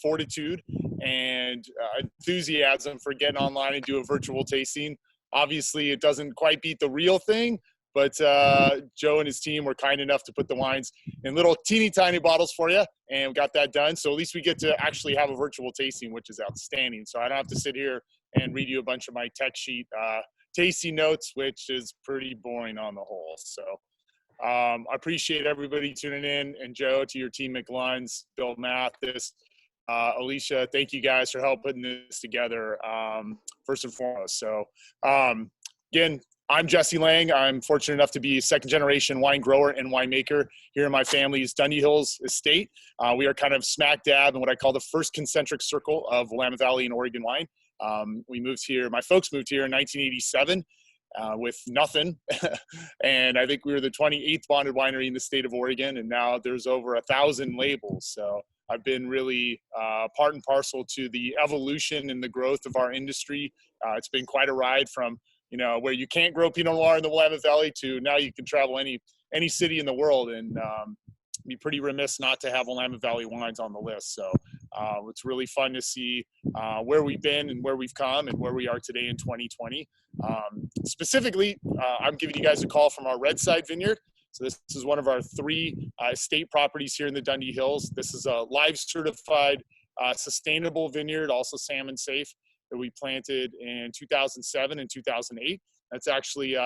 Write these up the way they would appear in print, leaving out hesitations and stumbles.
fortitude and enthusiasm for getting online and do a virtual tasting. Obviously, it doesn't quite beat the real thing, but Joe and his team were kind enough to put the wines in little teeny tiny bottles for you, and we got that done. So at least we get to actually have a virtual tasting, which is outstanding. So I don't have to sit here and read you a bunch of my tech sheet tasting notes, which is pretty boring on the whole. So I appreciate everybody tuning in, and Joe, to your team at Glunz, Bill Mathis, Alicia, thank you guys for helping this together, first and foremost. So again, I'm Jesse Lange. I'm fortunate enough to be a second-generation wine grower and winemaker here in my family's Dundee Hills estate. We are kind of smack dab in what I call the first concentric circle of Willamette Valley and Oregon wine. We moved here, my folks moved here in 1987 with nothing. And I think we were the 28th bonded winery in the state of Oregon, and now there's over 1,000 labels. So I've been really part and parcel to the evolution and the growth of our industry. It's been quite a ride from, you know, where you can't grow Pinot Noir in the Willamette Valley to now you can travel any city in the world, and be pretty remiss not to have Willamette Valley wines on the list. So it's really fun to see where we've been and where we've come and where we are today in 2020. Specifically, I'm giving you guys a call from our Red Side Vineyard. So this is one of our 3 estate properties here in the Dundee Hills. This is a live certified sustainable vineyard, also salmon safe, that we planted in 2007 and 2008. That's actually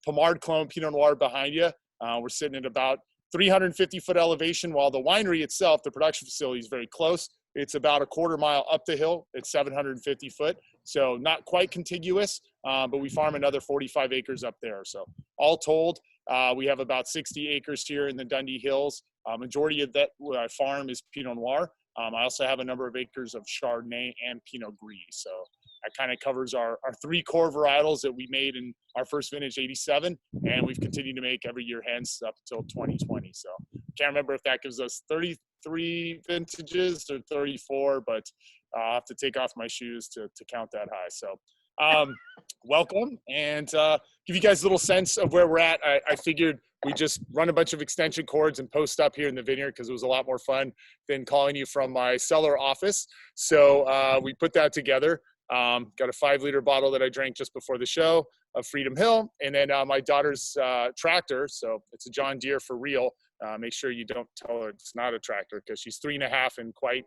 Pommard clone Pinot Noir behind you. We're sitting at about 350-foot elevation, while the winery itself, the production facility, is very close. It's about a quarter mile up the hill. It's 750 foot. So not quite contiguous, but we farm another 45 acres up there. So all told, we have about 60 acres here in the Dundee Hills. Majority of that where I farm is Pinot Noir. I also have a number of acres of Chardonnay and Pinot Gris. So that kind of covers our 3 core varietals that we made in our first vintage, 87, and we've continued to make every year hence up until 2020. So can't remember if that gives us 33 vintages or 34, but I'll have to take off my shoes to count that high. So welcome, and give you guys a little sense of where we're at. I figured we just run a bunch of extension cords and post up here in the vineyard because it was a lot more fun than calling you from my cellar office. So we put that together. Got a 5-liter bottle that I drank just before the show of Freedom Hill, and then my daughter's tractor. So it's a John Deere for real. Make sure you don't tell her it's not a tractor, because she's 3.5 and quite,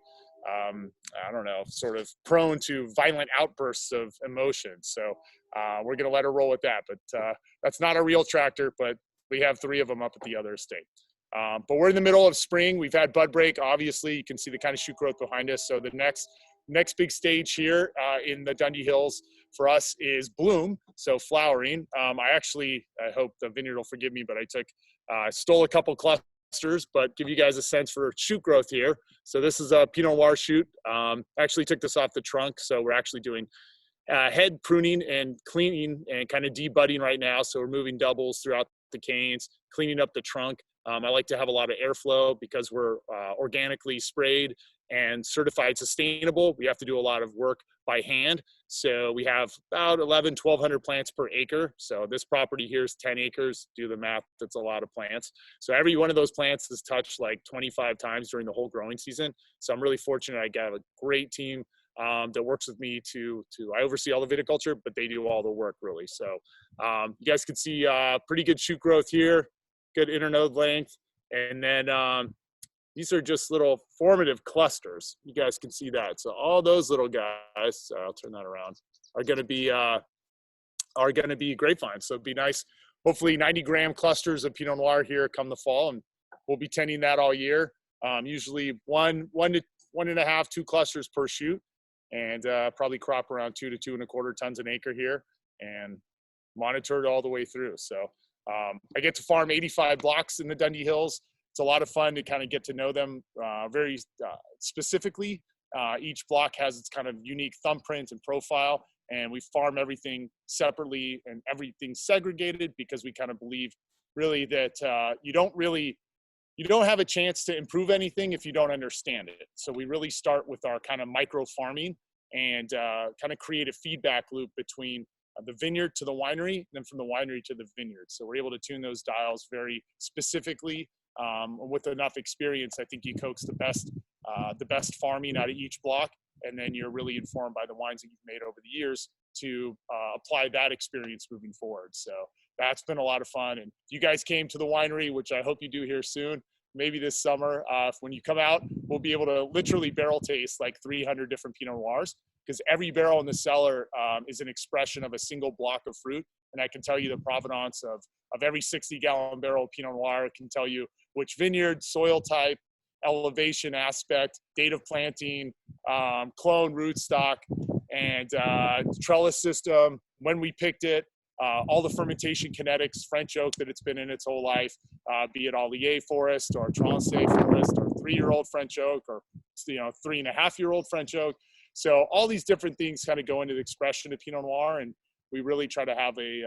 I don't know, sort of prone to violent outbursts of emotion. So we're going to let her roll with that. But that's not a real tractor, but we have 3 of them up at the other estate. But we're in the middle of spring. We've had bud break. Obviously, you can see the kind of shoot growth behind us. So the next big stage here in the Dundee Hills for us is bloom, so flowering. I hope the vineyard will forgive me, but I stole a couple clusters, but give you guys a sense for shoot growth here. So this is a Pinot Noir shoot. Actually took this off the trunk, so we're actually doing head pruning and cleaning and kind of debudding right now. So we're moving doubles throughout the canes, cleaning up the trunk. I like to have a lot of airflow because we're organically sprayed and certified sustainable. We have to do a lot of work by hand. So we have about 1,100 plants per acre. So this property here is 10 acres. Do the math, that's a lot of plants. So every one of those plants is touched like 25 times during the whole growing season. So I'm really fortunate. I got a great team that works with me I oversee all the viticulture, but they do all the work really. So you guys can see pretty good shoot growth here, good internode length. And then these are just little formative clusters. You guys can see that. So all those little guys, I'll turn that around, are going to be grapevines. So it'd be nice. Hopefully 90-gram clusters of Pinot Noir here come the fall, and we'll be tending that all year. Usually one to 1.5, 2 clusters per shoot, and probably crop around 2 to 2.25 tons an acre here, and monitor it all the way through. So I get to farm 85 blocks in the Dundee Hills. It's a lot of fun to kind of get to know them very specifically. Each block has its kind of unique thumbprint and profile, and we farm everything separately and everything segregated because we kind of believe really that you don't have a chance to improve anything if you don't understand it. So we really start with our kind of micro farming and kind of create a feedback loop between the vineyard to the winery, and then from the winery to the vineyard. So we're able to tune those dials very specifically. With enough experience, I think you coax the best the best farming out of each block. And then you're really informed by the wines that you've made over the years to apply that experience moving forward. So that's been a lot of fun. And if you guys came to the winery, which I hope you do here soon, maybe this summer, when you come out, we'll be able to literally barrel taste like 300 different Pinot Noirs, because every barrel in the cellar is an expression of a single block of fruit. And I can tell you the provenance of every 60-gallon barrel of Pinot Noir. It can tell you which vineyard, soil type, elevation aspect, date of planting, clone, rootstock, and trellis system, when we picked it, all the fermentation kinetics, French oak that it's been in its whole life, be it Allier forest or Transe forest or 3-year-old French oak or 3.5-year-old French oak. So all these different things kind of go into the expression of Pinot Noir, and we really try to have a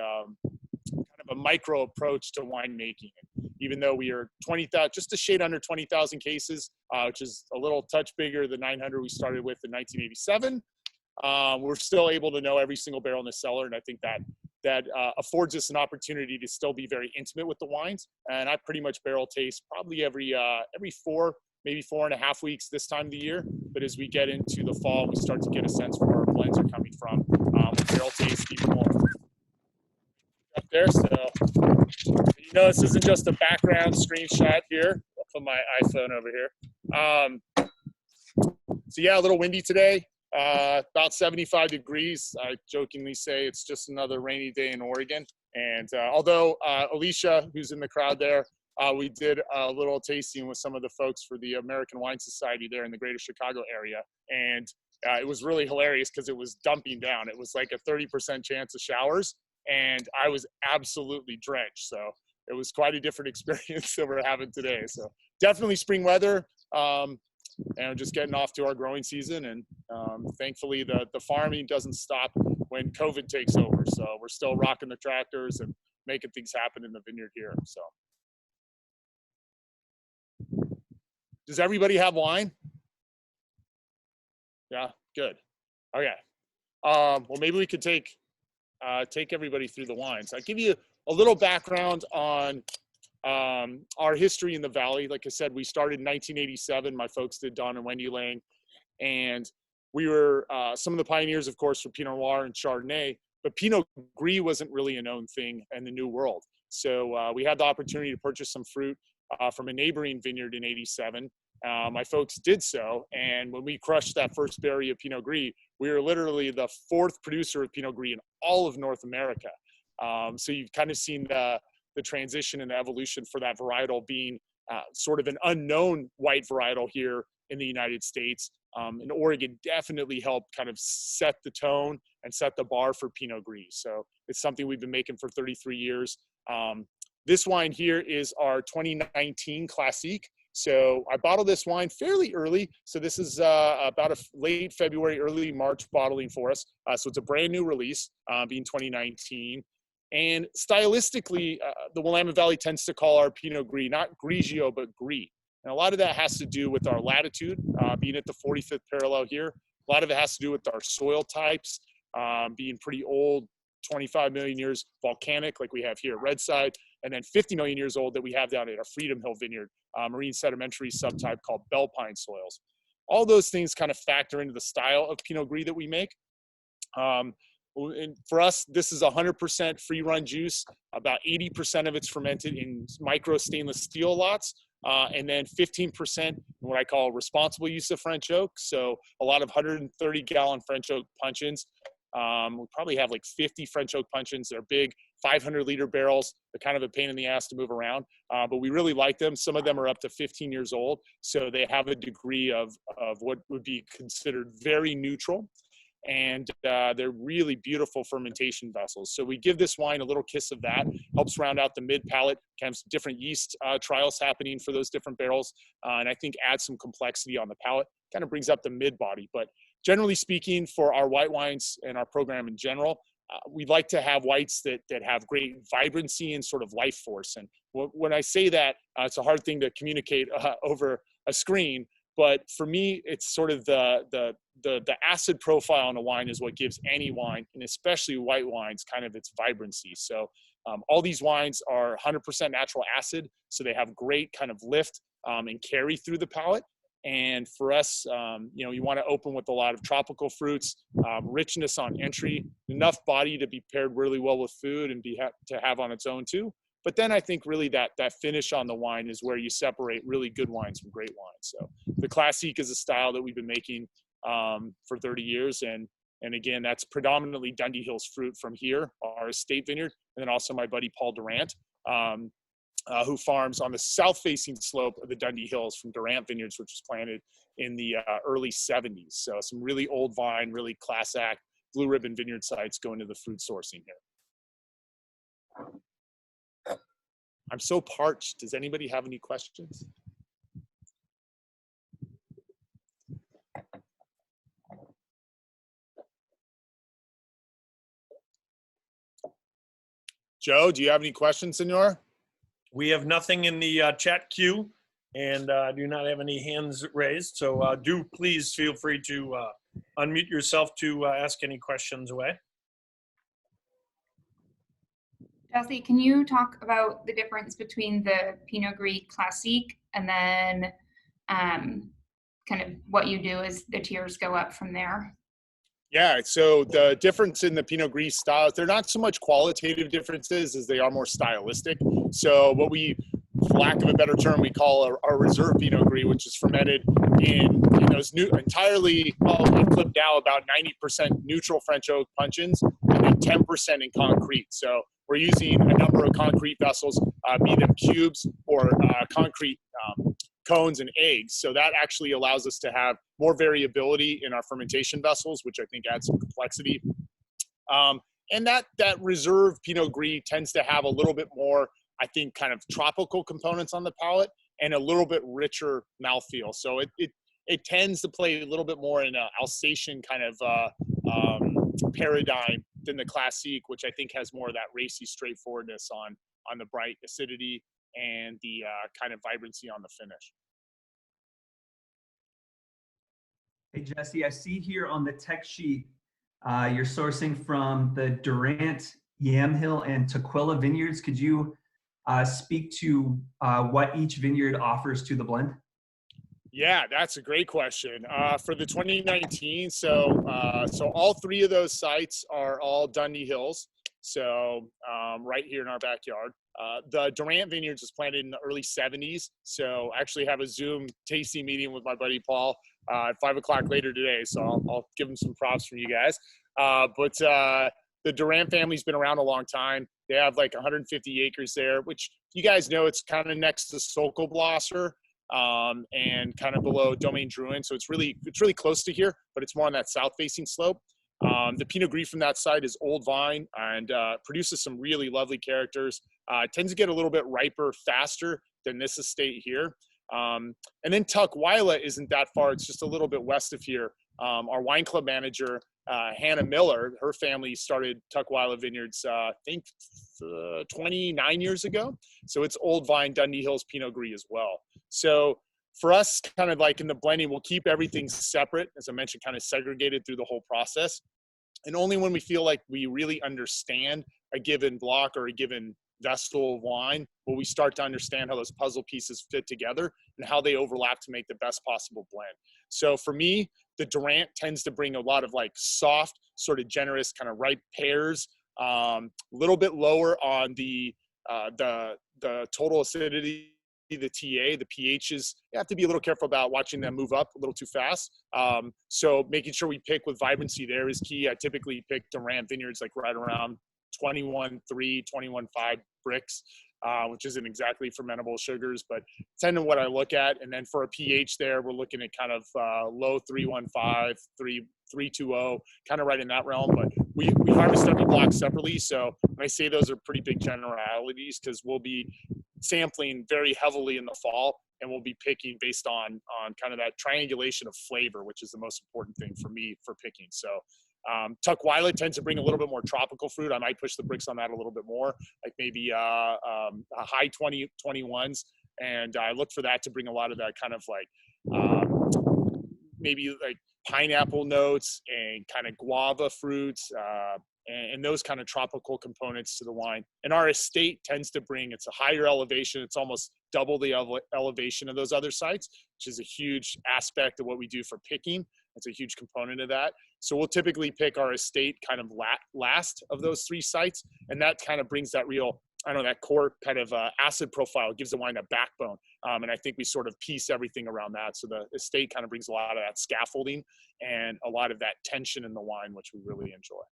kind of a micro approach to winemaking. Even though we are 20,000, just a shade under 20,000 cases, which is a little touch bigger than 900 we started with in 1987, we're still able to know every single barrel in the cellar, and I think that affords us an opportunity to still be very intimate with the wines. And I pretty much barrel taste probably every 4, maybe 4.5 weeks this time of the year. But as we get into the fall, we start to get a sense for where our blends are coming from. Barrel taste even more up there. So this isn't just a background screenshot here. I'll put my iPhone over here. So yeah, a little windy today. About 75 degrees. I jokingly say it's just another rainy day in Oregon. And although Alicia, who's in the crowd there, we did a little tasting with some of the folks for the American Wine Society there in the greater Chicago area. And it was really hilarious because it was dumping down. It was like a 30% chance of showers, and I was absolutely drenched. So it was quite a different experience that we're having today. So definitely spring weather. And just getting off to our growing season, and thankfully the farming doesn't stop when COVID takes over. So we're still rocking the tractors and making things happen in the vineyard here. So does everybody have wine? Yeah, good. Okay. Well, maybe we could take everybody through the wines. I'll give you a little background on our history in the Valley. Like I said, we started in 1987. My folks did, Don and Wendy Lange, and we were some of the pioneers, of course, for Pinot Noir and Chardonnay, but Pinot Gris wasn't really a known thing in the New World. So we had the opportunity to purchase some fruit from a neighboring vineyard in 87. My folks did so, and when we crushed that first berry of Pinot Gris, we were literally the 4th producer of Pinot Gris in all of North America. So you've kind of seen the transition and the evolution for that varietal being sort of an unknown white varietal here in the United States. And Oregon definitely helped kind of set the tone and set the bar for Pinot Gris. So it's something we've been making for 33 years. This wine here is our 2019 Classique. So I bottled this wine fairly early. So this is about a late February, early March bottling for us. So it's a brand new release, being 2019. And stylistically, the Willamette Valley tends to call our Pinot Gris, not Grigio, but Gris. And a lot of that has to do with our latitude, being at the 45th parallel here. A lot of it has to do with our soil types, being pretty old, 25 million years volcanic, like we have here at Redside, and then 50 million years old that we have down at our Freedom Hill Vineyard, marine sedimentary subtype called bell pine soils. All those things kind of factor into the style of Pinot Gris that we make. And for us, this is 100% free run juice. About 80% of it's fermented in micro stainless steel lots. And then 15% what I call responsible use of French oak. So a lot of 130-gallon French oak puncheons. We probably have like 50 French oak puncheons. They're big 500-liter barrels. They're kind of a pain in the ass to move around, but we really like them. Some of them are up to 15 years old. So they have a degree of what would be considered very neutral. And they're really beautiful fermentation vessels. So we give this wine a little kiss of that, helps round out the mid-palate, kind of different yeast trials happening for those different barrels, and I think adds some complexity on the palate, kind of brings up the mid-body. But generally speaking, for our white wines and our program in general, we like to have whites that have great vibrancy and sort of life force. And when I say that, it's a hard thing to communicate over a screen, but for me, it's sort of the acid profile in a wine is what gives any wine, and especially white wines, kind of its vibrancy. So all these wines are 100% natural acid, so they have great kind of lift and carry through the palate. And for us, you want to open with a lot of tropical fruits, richness on entry, enough body to be paired really well with food and to have on its own too. But then I think really that finish on the wine is where you separate really good wines from great wines. So the Classique is a style that we've been making for 30 years. And again, that's predominantly Dundee Hills fruit from here, our estate vineyard, and then also my buddy Paul Durant, who farms on the south-facing slope of the Dundee Hills from Durant Vineyards, which was planted in the early 70s. So some really old vine, really class act, blue ribbon vineyard sites go into the fruit sourcing here. I'm so parched. Does anybody have any questions? Joe, do you have any questions, senor? We have nothing in the chat queue and do not have any hands raised. So do please feel free to unmute yourself to ask any questions away. Jesse, can you talk about the difference between the Pinot Gris Classique and then kind of what you do as the tiers go up from there? Yeah, so the difference in the Pinot Gris styles, they're not so much qualitative differences as they are more stylistic. So what we, for lack of a better term, we call our reserve Pinot Gris, which is fermented in those entirely, we clip now about 90% neutral French oak puncheons and then 10% in concrete. So we're using a number of concrete vessels, be them cubes or concrete cones and eggs. So that actually allows us to have more variability in our fermentation vessels, which I think adds some complexity. And that reserve Pinot Gris tends to have a little bit more, I think, kind of tropical components on the palate and a little bit richer mouthfeel. So it tends to play a little bit more in an Alsatian kind of paradigm than the Classique, which I think has more of that racy straightforwardness on the bright acidity and the kind of vibrancy on the finish. Hey, Jesse, I see here on the tech sheet, you're sourcing from the Durant, Yamhill, and Tequila vineyards. Could you speak to what each vineyard offers to the blend? Yeah, that's a great question. For the 2019, so all three of those sites are all Dundee Hills, so right here in our backyard. The Durant Vineyards was planted in the early 70s, so I actually have a Zoom tasting meeting with my buddy Paul at 5 o'clock later today, so I'll give him some props from you guys. But the Durant family's been around a long time. They have like 150 acres there, which you guys know it's kind of next to Sokolblosser. And kind of below Domaine Drouin. So it's really close to here, but it's more on that south-facing slope. The Pinot Gris from that side is old vine and produces some really lovely characters. It tends to get a little bit riper faster than this estate here. And then Tukwila isn't that far. It's just a little bit west of here. Our wine club manager, Hannah Miller, her family started Tukwila Vineyards, I think 29 years ago. So it's old vine Dundee Hills Pinot Gris as well. So for us, kind of like in the blending, we'll keep everything separate, as I mentioned, kind of segregated through the whole process. And only when we feel like we really understand a given block or a given vessel of wine will we start to understand how those puzzle pieces fit together and how they overlap to make the best possible blend. So for me, the Durant tends to bring a lot of like soft, sort of generous, kind of ripe pears, a little bit lower on the total acidity, the TA, the pHs. You have to be a little careful about watching them move up a little too fast. So making sure we pick with vibrancy there is key. I typically pick Durant Vineyards like right around 21.3, 21.5 bricks, which isn't exactly fermentable sugars, but it's kind of what I look at. And then for a pH there, we're looking at kind of low 315, 320, kind of right in that realm. But we harvest every block separately. So when I say those are pretty big generalities, because we'll be sampling very heavily in the fall, and we'll be picking based on kind of that triangulation of flavor, which is the most important thing for me for picking. So Tukwila tends to bring a little bit more tropical fruit. I might push the bricks on that a little bit more, like maybe a high 21s. And I look for that to bring a lot of that kind of like maybe like pineapple notes and kind of guava fruits, and those kind of tropical components to the wine. And our estate tends to bring, it's a higher elevation. It's almost double the elevation of those other sites, which is a huge aspect of what we do for picking. It's a huge component of that. So we'll typically pick our estate kind of last of those 3 sites. And that kind of brings that real, I don't know, that core kind of acid profile, gives the wine a backbone. And I think we sort of piece everything around that. So the estate kind of brings a lot of that scaffolding and a lot of that tension in the wine, which we really enjoy.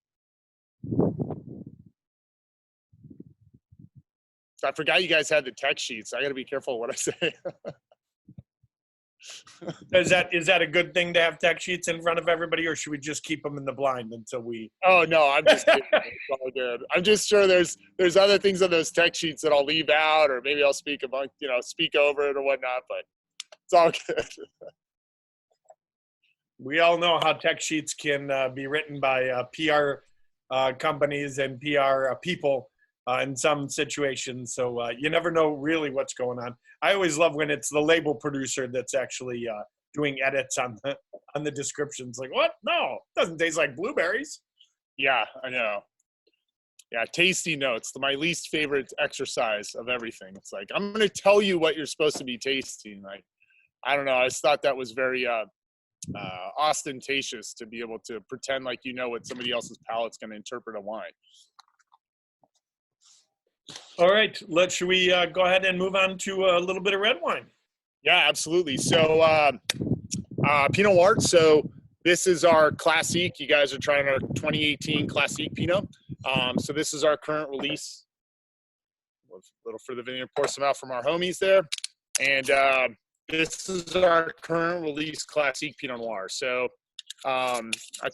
So I forgot you guys had the tech sheets. I got to be careful what I say. Is that a good thing to have tech sheets in front of everybody, or should we just keep them in the blind until we? Oh no, I'm just kidding. It's all good. I'm just sure there's other things on those tech sheets that I'll leave out, or maybe I'll speak over it or whatnot. But it's all good. We all know how tech sheets can be written by PR companies and PR people in some situations. So you never know really what's going on. I always love when it's the label producer that's actually doing edits on the descriptions. Like, what? No, it doesn't taste like blueberries. Yeah, I know. Yeah, tasty notes. My least favorite exercise of everything. It's like, I'm going to tell you what you're supposed to be tasting. Like, I don't know. I just thought that was very ostentatious to be able to pretend like you know what somebody else's palate's going to interpret a wine. All right, should we go ahead and move on to a little bit of red wine? Yeah, absolutely. So Pinot Noir. So this is our Classique. You guys are trying our 2018 Classique Pinot. So this is our current release. A little for the vineyard, pour some out from our homies there. And this is our current release Classique Pinot Noir. So I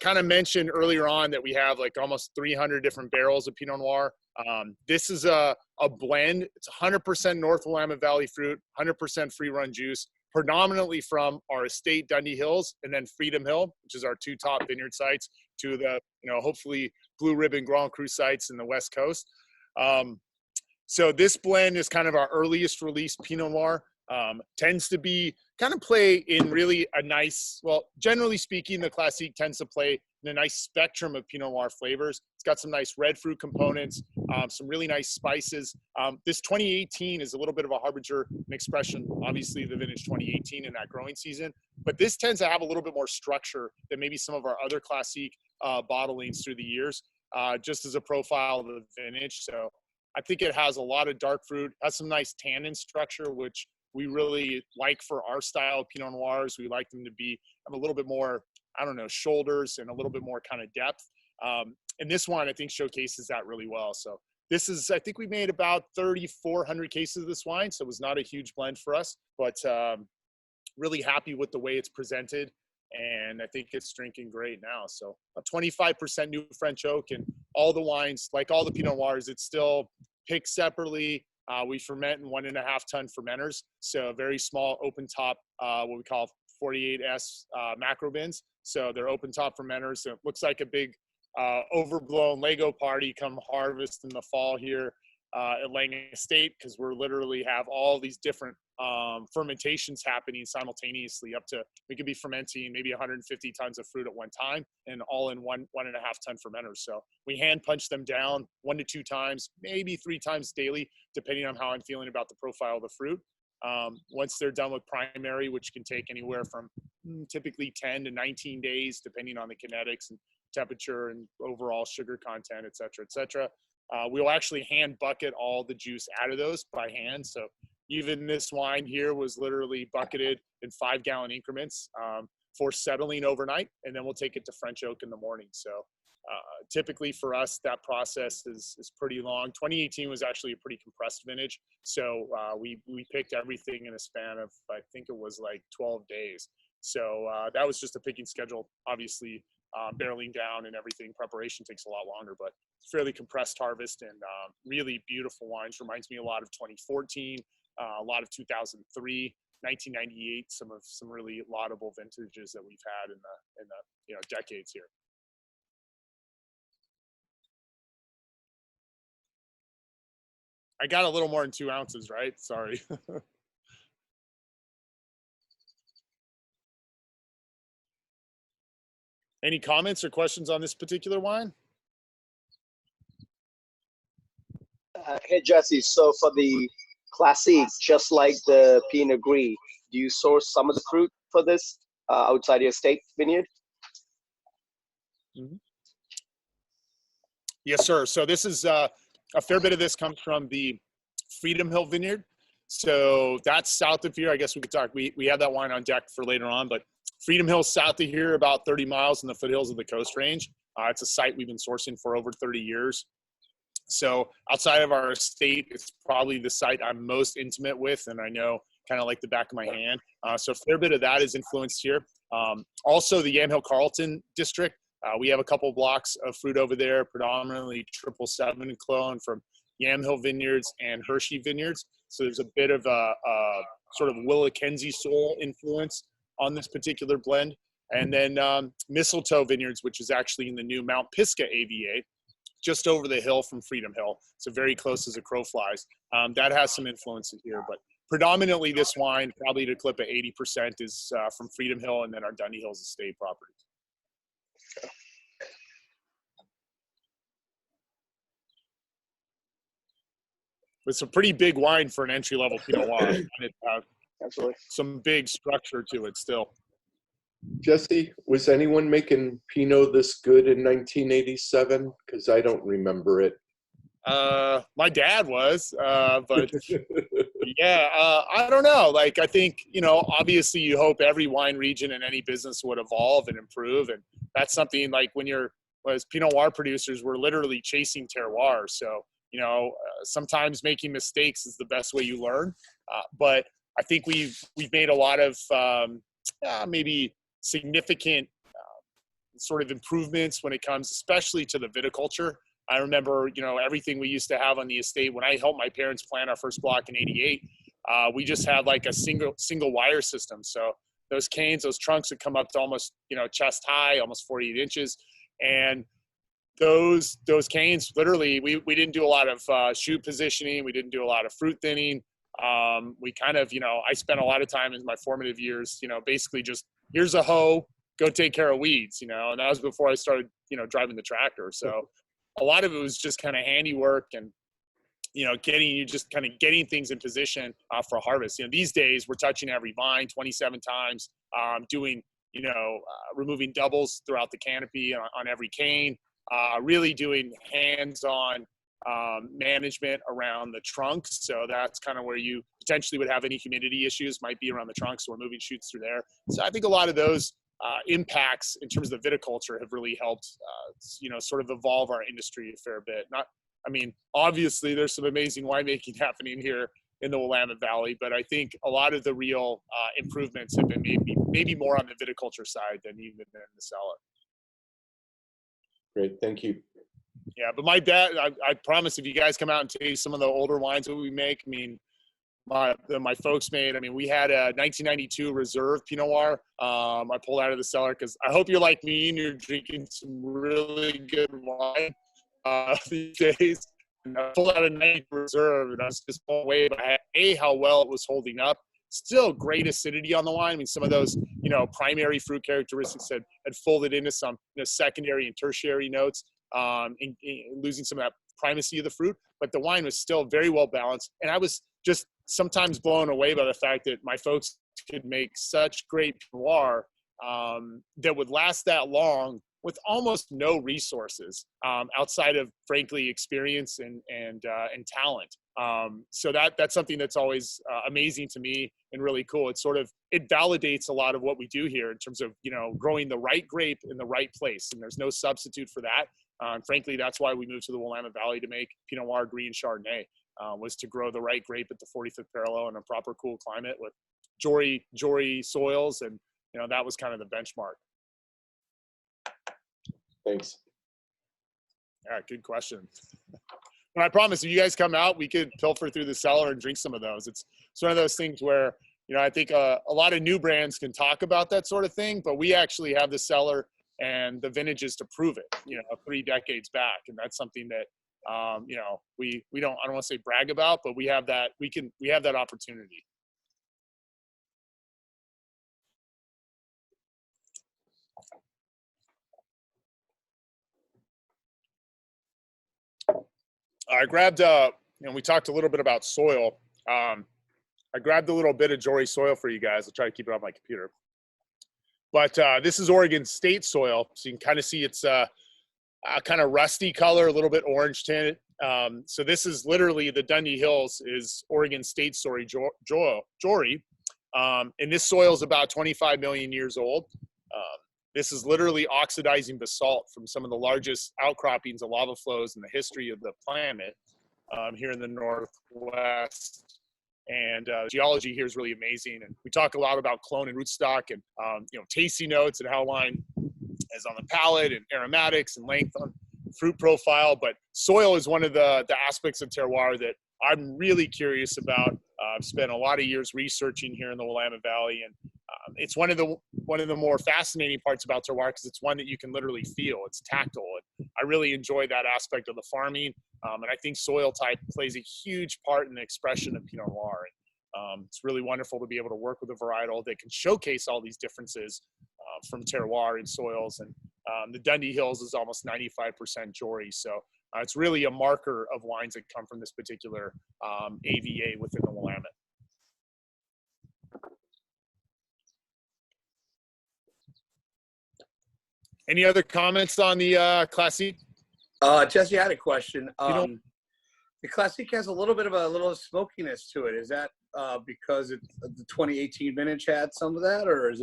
kind of mentioned earlier on that we have like almost 300 different barrels of Pinot Noir. This is a blend. It's 100% North Willamette Valley fruit, 100% free run juice, predominantly from our estate Dundee Hills, and then Freedom Hill, which is our 2 top vineyard sites, to the hopefully Blue Ribbon Grand Cru sites in the West Coast. So this blend is kind of our earliest release Pinot Noir. Tends to be kind of play in really a nice, well, generally speaking, the Classique tends to play in a nice spectrum of Pinot Noir flavors. It's got some nice red fruit components, some really nice spices. This 2018 is a little bit of a harbinger, an expression, obviously the vintage 2018 in that growing season, but this tends to have a little bit more structure than maybe some of our other Classique bottlings through the years, just as a profile of the vintage. So I think it has a lot of dark fruit, has some nice tannin structure, which we really like for our style of Pinot Noirs. We like them to have a little bit more, I don't know, shoulders and a little bit more kind of depth. And this one, I think, showcases that really well. So this is, I think we made about 3,400 cases of this wine. So it was not a huge blend for us, but really happy with the way it's presented. And I think it's drinking great now. So a 25% new French oak, and all the wines, like all the Pinot Noirs, it's still picked separately. We ferment in 1.5 ton fermenters. So very small open top, what we call 48S macro bins. So they're open top fermenters. So it looks like a big overblown Lego party come harvest in the fall here at Lange Estate, because we're literally have all these different fermentations happening simultaneously. Up to, we could be fermenting maybe 150 tons of fruit at one time, and all in 1.5 ton fermenters. So we hand punch them down 1 to 2 times, maybe 3 times daily, depending on how I'm feeling about the profile of the fruit. Once they're done with primary, which can take anywhere from typically 10 to 19 days, depending on the kinetics and temperature and overall sugar content, et cetera, et cetera. We'll actually hand bucket all the juice out of those by hand. So even this wine here was literally bucketed in 5-gallon increments for settling overnight, and then we'll take it to French oak in the morning. So typically for us, that process is pretty long. 2018 was actually a pretty compressed vintage. So we picked everything in a span of, I think it was like 12 days. So that was just a picking schedule. Obviously, barreling down and everything, preparation takes a lot longer, but it's fairly compressed harvest, and really beautiful wines. Reminds me a lot of 2014, a lot of 2003, 1998, some really laudable vintages that we've had in the decades here. I got a little more than 2 ounces, right? Sorry. Any comments or questions on this particular wine? Hey Jesse, so for the Classique, just like the Pinot Gris, do you source some of the fruit for this outside your state vineyard? Mhm. Yes, sir. So this is a fair bit of this comes from the Freedom Hill Vineyard. So that's south of here. I guess we could talk. We have that wine on deck for later on, but Freedom Hill south of here, about 30 miles in the foothills of the Coast Range. It's a site we've been sourcing for over 30 years. So outside of our estate, it's probably the site I'm most intimate with, and I know kind of like the back of my hand. So a fair bit of that is influenced here. Also, the Yamhill Carlton district. We have a couple blocks of fruit over there, predominantly 777 clone from Yamhill Vineyards and Hershey Vineyards. So there's a bit of a sort of Willa Kenzie soil influence on this particular blend. And then Mistletoe Vineyards, which is actually in the new Mount Pisgah AVA, just over the hill from Freedom Hill. So very close as a crow flies. That has some influences here, but predominantly this wine, probably to clip at 80%, is from Freedom Hill and then our Dundy Hills estate properties. It's a pretty big wine for an entry-level Pinot Noir. And it has Absolutely. some big structure to it still. Jesse, was anyone making Pinot this good in 1987? Because I don't remember it. My dad was, but yeah, I don't know. Like, I think, obviously you hope every wine region in any business would evolve and improve. And that's something like as Pinot Noir producers, we're literally chasing terroir. So, sometimes making mistakes is the best way you learn. But I think we've made a lot of maybe significant sort of improvements when it comes, especially to the viticulture. I remember, everything we used to have on the estate when I helped my parents plant our first block in '88. We just had like a single wire system. So those canes, those trunks would come up to almost, chest high, almost 48 inches. And those canes, literally, we didn't do a lot of shoot positioning. We didn't do a lot of fruit thinning. We kind of, I spent a lot of time in my formative years, basically just, here's a hoe, go take care of weeds, and that was before I started, driving the tractor. So a lot of it was just kind of handiwork and, getting things in position for harvest. These days we're touching every vine 27 times, doing, removing doubles throughout the canopy on every cane. Really doing hands-on management around the trunks. So that's kind of where you potentially would have any humidity issues, might be around the trunks. So we're moving shoots through there. So I think a lot of those impacts in terms of the viticulture have really helped, sort of evolve our industry a fair bit. Obviously there's some amazing winemaking happening here in the Willamette Valley, but I think a lot of the real improvements have been maybe more on the viticulture side than even in the cellar. Great, thank you. Yeah, but my dad, I promise if you guys come out and taste some of the older wines that we make, my folks made, we had a 1992 Reserve Pinot Noir. I pulled out of the cellar because I hope you're like me and you're drinking some really good wine these days. And I pulled out a 92 Reserve and I was just blown away by how well it was holding up. Still great acidity on the wine. Some of those, primary fruit characteristics had folded into some secondary and tertiary notes, in losing some of that primacy of the fruit. But the wine was still very well balanced. And I was just sometimes blown away by the fact that my folks could make such great Noir that would last that long with almost no resources outside of, frankly, experience and talent. So that's something that's always amazing to me and really cool. It validates a lot of what we do here in terms of, growing the right grape in the right place. And there's no substitute for that. Frankly, that's why we moved to the Willamette Valley to make Pinot Noir, Gris, and Chardonnay, was to grow the right grape at the 45th parallel in a proper cool climate with Jory soils. And, that was kind of the benchmark. Thanks. Yeah, good question. And I promise if you guys come out, we could pilfer through the cellar and drink some of those. It's one of those things where, I think a lot of new brands can talk about that sort of thing, but we actually have the cellar and the vintages to prove it, 3 decades back. And that's something that, we don't, I don't want to say brag about, but we have that opportunity. I grabbed we talked a little bit about soil. I grabbed a little bit of Jory soil for you guys. I'll try to keep it on my computer. But this is Oregon State soil, so you can kind of see it's a kind of rusty color, a little bit orange tinted. So this is literally the Dundee Hills is Oregon State Jory. And this soil is about 25 million years old. This is literally oxidizing basalt from some of the largest outcroppings of lava flows in the history of the planet here in the Northwest. And geology here is really amazing. And we talk a lot about clone and rootstock and, tasting notes and how wine is on the palate and aromatics and length on fruit profile. But soil is one of the aspects of terroir that I'm really curious about. I've spent a lot of years researching here in the Willamette Valley, and it's one of the more fascinating parts about terroir because it's one that you can literally feel. It's tactile. And I really enjoy that aspect of the farming, and I think soil type plays a huge part in the expression of Pinot Noir. And, it's really wonderful to be able to work with a varietal that can showcase all these differences from terroir and soils. And the Dundee Hills is almost 95% Jory, so it's really a marker of wines that come from this particular AVA within the Willamette. Any other comments on the Classique? Jesse, I had a question. The Classique has a little bit of a little smokiness to it. Is that because the 2018 vintage had some of that, or is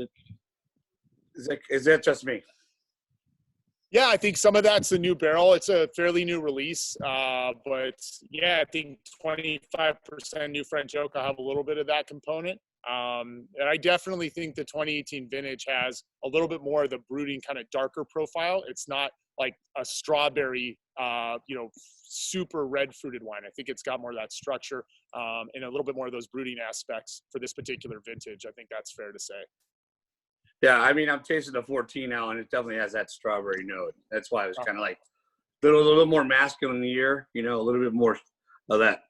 that just me? Yeah, I think some of that's a new barrel. It's a fairly new release, but yeah, I think 25% new French oak. I have a little bit of that component. And I definitely think the 2018 vintage has a little bit more of the brooding kind of darker profile. It's not like a strawberry, super red fruited wine. I think it's got more of that structure and a little bit more of those brooding aspects for this particular vintage. I think that's fair to say. Yeah, I mean, I'm tasting the 14 now, and it definitely has that strawberry note. That's why I was kind of like a little bit more masculine in the year, a little bit more of that,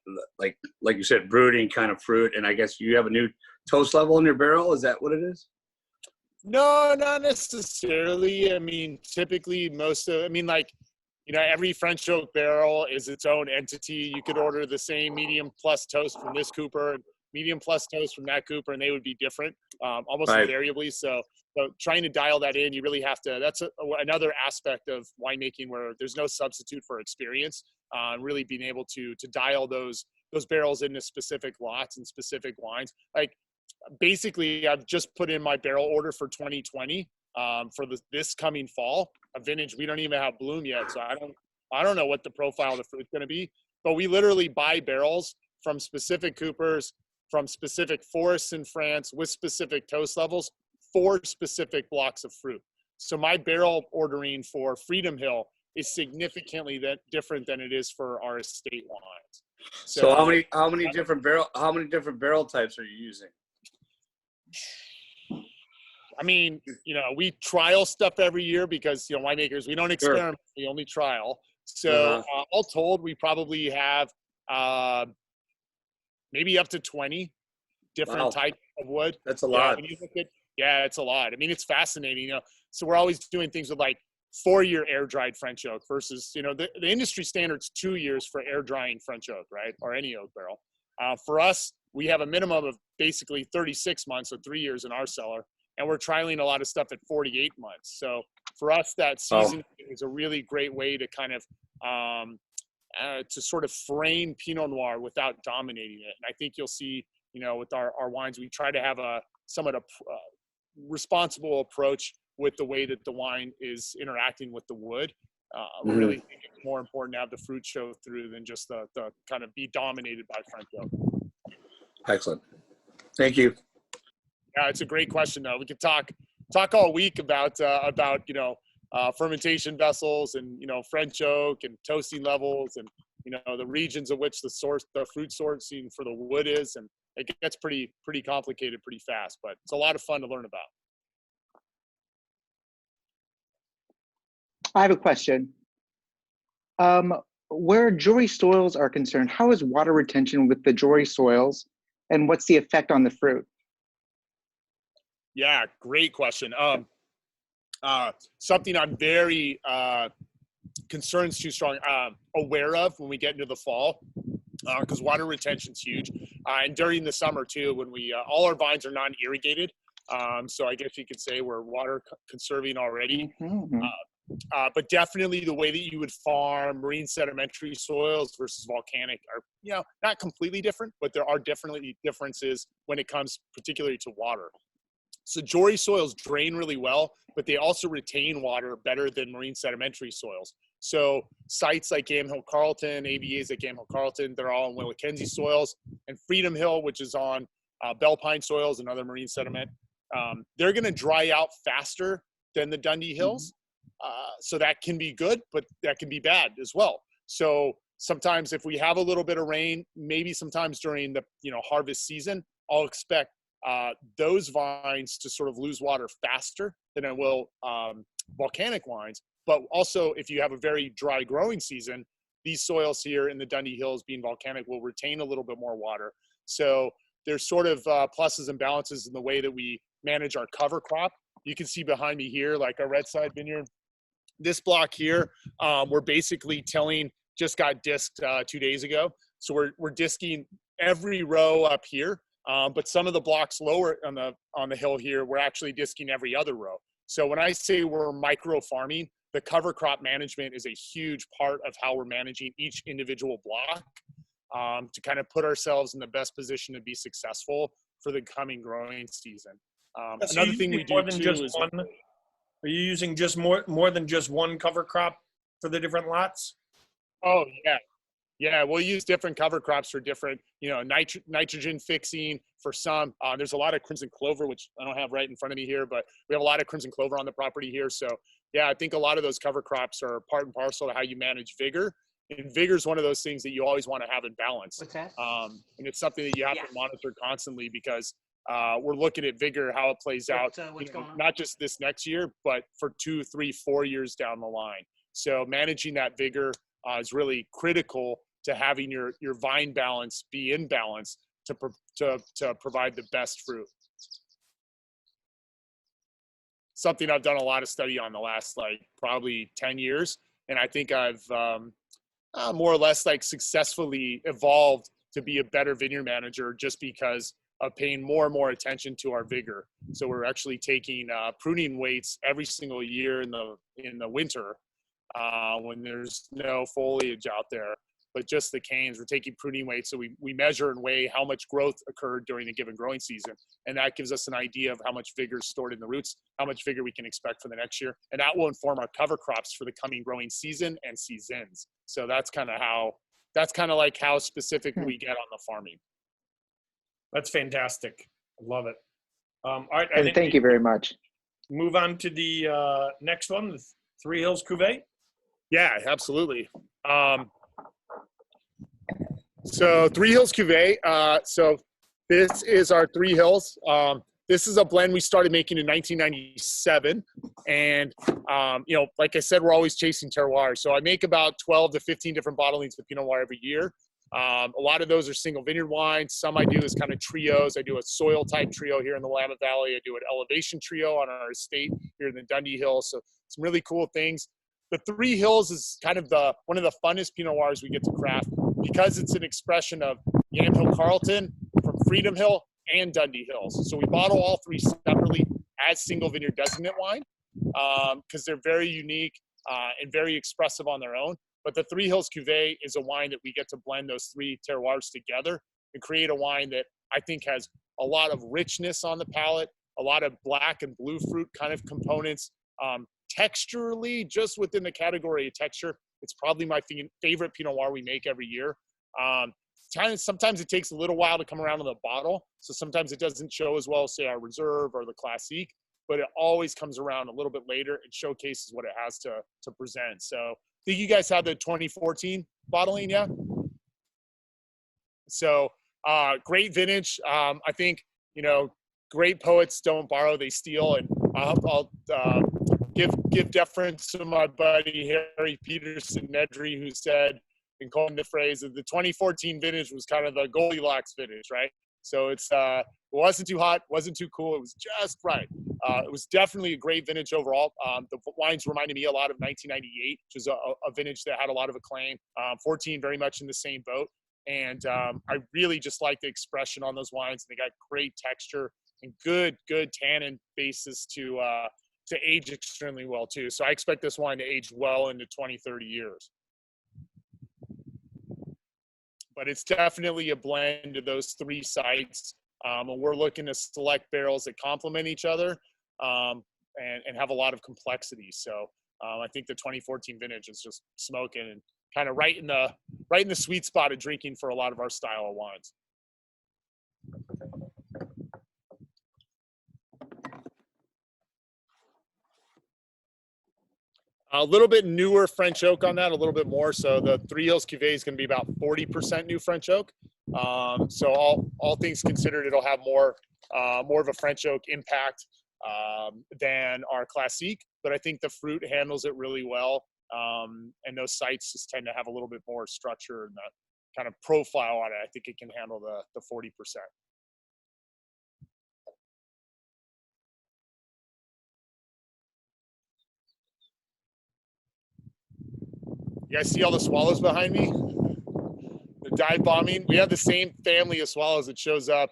like you said, brooding kind of fruit. And I guess you have a new toast level in your barrel. Is that what it is? No, not necessarily. I mean, typically every French oak barrel is its own entity. You could order the same medium plus toast from this cooper, medium plus toast from that cooper, and they would be different, almost invariably. So trying to dial that in, you really have to. That's another aspect of winemaking where there's no substitute for experience. Really being able to dial those barrels into specific lots and specific wines. Like basically, I've just put in my barrel order for 2020 for this coming fall. A vintage we don't even have bloom yet, so I don't know what the profile of the fruit's going to be. But we literally buy barrels from specific coopers, from specific forests in France with specific toast levels for specific blocks of fruit. So my barrel ordering for Freedom Hill is significantly different than it is for our estate wines. So how many different barrel types are you using? I mean, we trial stuff every year because winemakers, we don't experiment, we only trial. So all told, we probably have maybe up to 20 different types of wood. That's a lot. It's a lot. I mean, it's fascinating. So we're always doing things with like 4-year air dried French oak versus the industry standard's 2 years for air drying French oak, right, or any oak barrel. For us, we have a minimum of basically 36 months, so 3 years in our cellar, and we're trialing a lot of stuff at 48 months. So for us, that season is a really great way to kind of to sort of frame Pinot Noir without dominating it. And I think you'll see, with our wines, we try to have a somewhat responsible approach with the way that the wine is interacting with the wood. We really think it's more important to have the fruit show through than just the kind of be dominated by French oak. Excellent. Thank you. Yeah, it's a great question, though. We could talk all week about fermentation vessels and French oak and toasting levels and the regions of which the fruit sourcing for the wood is, and it gets pretty complicated pretty fast, but it's a lot of fun to learn about. I have a question. Where Jory soils are concerned, how is water retention with the Jory soils, and what's the effect on the fruit? Yeah, great question. Something I'm very concerned's too strong aware of when we get into the fall. because water retention's huge. And during the summer too, when we all our vines are non-irrigated, so I guess you could say we're water conserving already. But definitely the way that you would farm marine sedimentary soils versus volcanic are, not completely different, but there are definitely differences when it comes particularly to water. So Jory soils drain really well, but they also retain water better than marine sedimentary soils. So sites like Gamhill Carlton, AVAs like Gamhill Carlton, they're all on Willackenzie soils, and Freedom Hill, which is on Bell Pine soils and other marine sediment, they're going to dry out faster than the Dundee Hills. So that can be good, but that can be bad as well. So sometimes if we have a little bit of rain, maybe sometimes during the harvest season, I'll expect those vines to sort of lose water faster than it will volcanic wines. But also, if you have a very dry growing season, these soils here in the Dundee Hills, being volcanic, will retain a little bit more water. So there's sort of pluses and balances in the way that we manage our cover crop. You can see behind me here, like our Red Side Vineyard. This block here, we're basically tilling, just got disked 2 days ago. So we're disking every row up here. But some of the blocks lower on the hill here, we're actually disking every other row. So when I say we're micro farming, the cover crop management is a huge part of how we're managing each individual block to kind of put ourselves in the best position to be successful for the coming growing season. Another thing we do too is, are you using just more than just one cover crop for the different lots? Oh yeah. Yeah, we'll use different cover crops for different, nitrogen fixing for some. There's a lot of crimson clover, which I don't have right in front of me here, but we have a lot of crimson clover on the property here. So yeah, I think a lot of those cover crops are part and parcel to how you manage vigor. And vigor is one of those things that you always want to have in balance. What's that? And it's something that you have to monitor constantly because we're looking at vigor, how it plays out, not just this next year, but for 2, 3, 4 years down the line. So managing that vigor is really critical to having your vine balance be in balance to provide the best fruit. Something I've done a lot of study on the last probably 10 years. And I think I've more or less successfully evolved to be a better vineyard manager just because of paying more and more attention to our vigor. So we're actually taking pruning weights every single year in the winter when there's no foliage out there, but just the canes. We're taking pruning weights, so we measure and weigh how much growth occurred during a given growing season, and that gives us an idea of how much vigor is stored in the roots, how much vigor we can expect for the next year, and that will inform our cover crops for the coming growing season and seasons. So that's kind of how specific we get on the farming. That's fantastic. I love it. All right, Thank you very much. Move on to the next one, the Three Hills Cuvee. Yeah, absolutely. So Three Hills Cuvee. So this is our Three Hills. This is a blend we started making in 1997. And, like I said, we're always chasing terroir. So I make about 12 to 15 different bottlings of Pinot Noir every year. A lot of those are single vineyard wines. Some I do is kind of trios. I do a soil type trio here in the Willamette Valley. I do an elevation trio on our estate here in the Dundee Hills. So some really cool things. The Three Hills is kind of one of the funnest Pinot Noirs we get to craft because it's an expression of Gamhill Carlton from Freedom Hill and Dundee Hills. So we bottle all three separately as single vineyard designate wine because they're very unique and very expressive on their own. But the Three Hills Cuvee is a wine that we get to blend those three terroirs together and create a wine that I think has a lot of richness on the palate, a lot of black and blue fruit kind of components. Texturally, just within the category of texture, it's probably my favorite Pinot Noir we make every year. Sometimes it takes a little while to come around to the bottle, so sometimes it doesn't show as well as, say, our Reserve or the Classique, but it always comes around a little bit later and showcases what it has to present. So I think you guys had the 2014 bottling, yeah? So great vintage. I think, great poets don't borrow, they steal, and I'll give deference to my buddy Harry Peterson Nedry, who said, and coined the phrase of the 2014 vintage was kind of the Goldilocks vintage, right? So it wasn't too hot, wasn't too cool, it was just right. It was definitely a great vintage overall. The wines reminded me a lot of 1998, which is a vintage that had a lot of acclaim. 14 very much in the same boat. And I really just like the expression on those wines. They got great texture and good tannin basis to age extremely well too. So I expect this wine to age well into 20, 30 years. But it's definitely a blend of those three sites. And we're looking to select barrels that complement each other and have a lot of complexity. So I think the 2014 vintage is just smoking and kind of right in the sweet spot of drinking for a lot of our style of wines. A little bit newer French oak on that, a little bit more. So the Three Hills Cuvee is going to be about 40% new French oak. So all things considered, it'll have more of a French oak impact than our Classique. But I think the fruit handles it really well. And those sites just tend to have a little bit more structure and the kind of profile on it. I think it can handle the 40%. You guys see all the swallows behind me? The dive bombing. We have the same family of swallows that shows up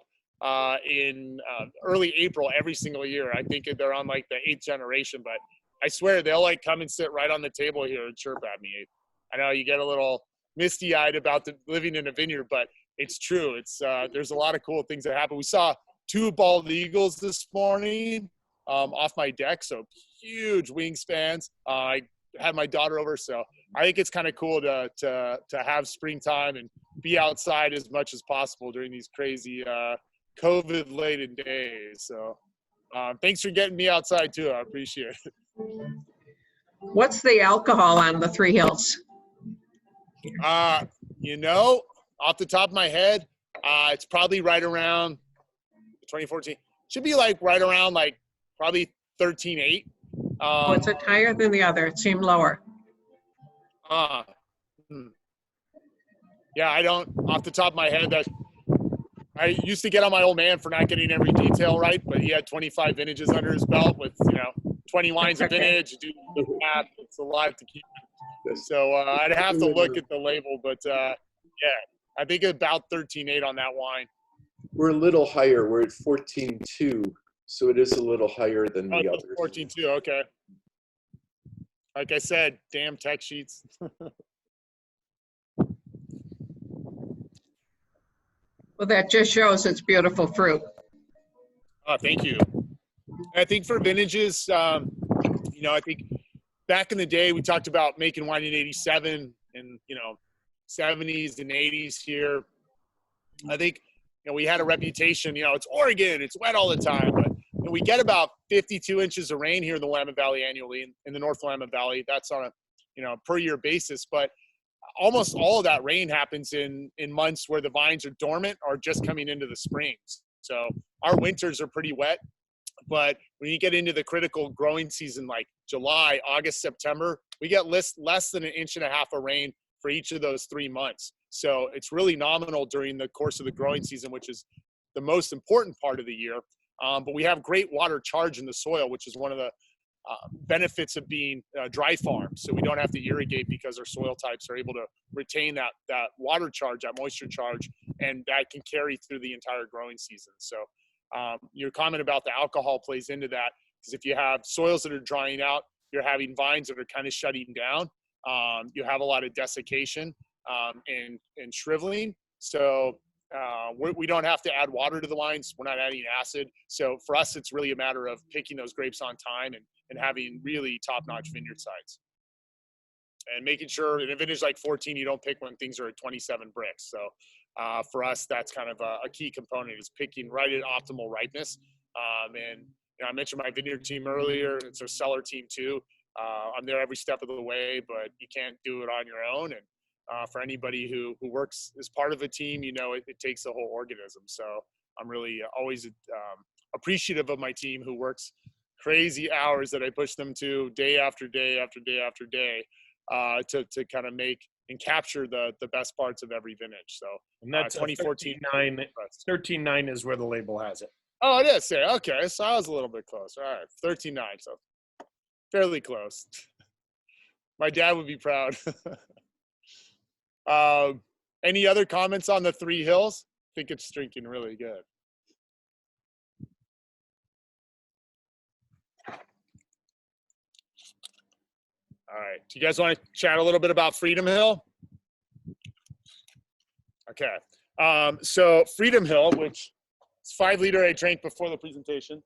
in early April every single year. I think they're on like the 8th generation, but I swear they'll like come and sit right on the table here and chirp at me. I know you get a little misty-eyed about living in a vineyard, but it's true. It's there's a lot of cool things that happen. We saw 2 bald eagles this morning off my deck, so huge wingspans. I had my daughter over, so I think it's kind of cool to have springtime and be outside as much as possible during these crazy COVID-laden days. So thanks for getting me outside too. I appreciate it. What's the alcohol on the Three Hills? You know, off the top of my head, it's probably right around 2014. Should be like right around like probably 13.8. Was it higher than the other? It seemed lower. Yeah, I don't, off the top of my head, that I used to get on my old man for not getting every detail right, but he had 25 vintages under his belt with, 20 lines of vintage. Do the math. It's a lot to keep. So I'd have to look at the label, but yeah, I think about 13.8 on that wine. We're a little higher. We're at 14.2, so it is a little higher than the others. 14.2, okay. Like I said, damn tech sheets. Well, that just shows it's beautiful fruit. Oh, thank you. I think for vintages, I think back in the day, we talked about making wine in 87 and, 70s and 80s here. I think, we had a reputation, it's Oregon, it's wet all the time, but we get about 52 inches of rain here in the Willamette Valley annually, in the North Willamette Valley. That's on a, per year basis, but almost all of that rain happens in months where the vines are dormant or just coming into the springs. So our winters are pretty wet, but when you get into the critical growing season, like July, August, September, we get less than 1.5 inches of rain for each of those 3 months. So it's really nominal during the course of the growing season, which is the most important part of the year. But we have great water charge in the soil, which is one of the benefits of being dry farms. So we don't have to irrigate because our soil types are able to retain that water charge, that moisture charge, and that can carry through the entire growing season. So your comment about the alcohol plays into that, because if you have soils that are drying out, you're having vines that are kind of shutting down. You have a lot of desiccation and shriveling. So we don't have to add water to the wines. We're not adding acid. So for us, it's really a matter of picking those grapes on time and having really top-notch vineyard sites. And making sure in a vintage like 14, you don't pick when things are at 27 bricks. So for us, that's kind of a key component, is picking right at optimal ripeness. And I mentioned my vineyard team earlier. It's our cellar team too. I'm there every step of the way, but you can't do it on your own. And for anybody who works as part of a team, it takes the whole organism. So I'm really always appreciative of my team, who works crazy hours that I push them to day after day after day after day to kind of make and capture the best parts of every vintage. So and that's 2014 13.9 is where the label has it. Oh, it is. Okay, so I was a little bit close. All right, 13.9, so fairly close. My dad would be proud. Any other comments on the three hills? I think it's drinking really good. All right. Do you guys want to chat a little bit about Freedom Hill? Okay. So Freedom Hill, which is 5 liter I drank before the presentation.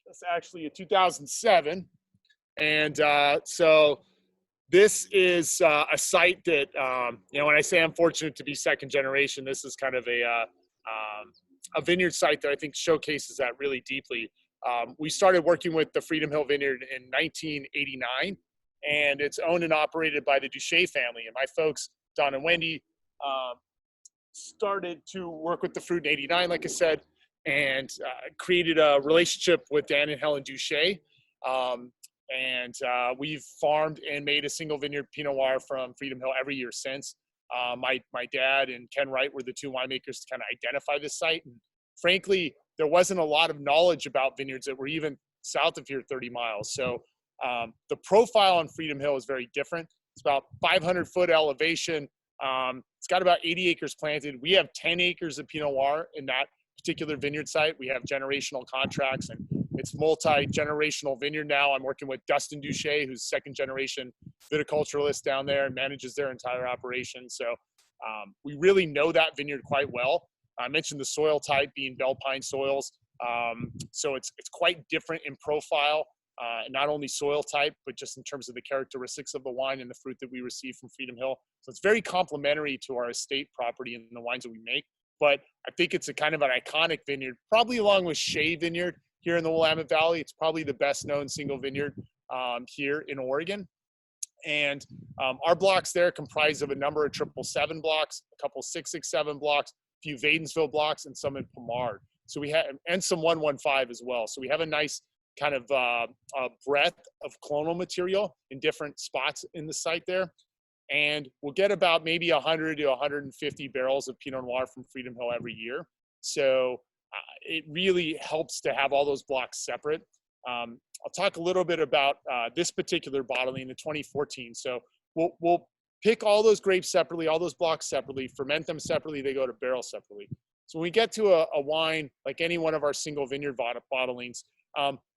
It's actually a 2007. And so this is a site that, when I say I'm fortunate to be second generation, this is kind of a vineyard site that I think showcases that really deeply. We started working with the Freedom Hill Vineyard in 1989, and it's owned and operated by the Duché family. And my folks, Don and Wendy, started to work with the fruit in 89, like I said, and created a relationship with Dan and Helen Duché. And we've farmed and made a single vineyard Pinot Noir from Freedom Hill every year since. My dad and Ken Wright were the two winemakers to kind of identify this site. And frankly, there wasn't a lot of knowledge about vineyards that were even south of here 30 miles. So the profile on Freedom Hill is very different. It's about 500-foot elevation. It's got about 80 acres planted. We have 10 acres of Pinot Noir in that particular vineyard site. We have generational contracts, and it's multi-generational vineyard now. I'm working with Dustin Duché, who's second-generation viticulturalist down there and manages their entire operation. So we really know that vineyard quite well. I mentioned the soil type being bell pine soils. So it's quite different in profile, not only soil type, but just in terms of the characteristics of the wine and the fruit that we receive from Freedom Hill. So it's very complementary to our estate property and the wines that we make. But I think it's a kind of an iconic vineyard, probably along with Shea Vineyard here in the Willamette Valley. It's probably the best known single vineyard here in Oregon. And our blocks there comprise of a number of 777 blocks, a couple 667 blocks, a few Wadensville blocks, and some in Pomard. So we have, and some 115 as well. So we have a nice kind of breadth of clonal material in different spots in the site there. And we'll get about maybe 100 to 150 barrels of Pinot Noir from Freedom Hill every year. So it really helps to have all those blocks separate. I'll talk a little bit about this particular bottling in 2014. So we'll pick all those grapes separately, all those blocks separately, ferment them separately, they go to barrel separately. So when we get to a wine, like any one of our single vineyard bottlings,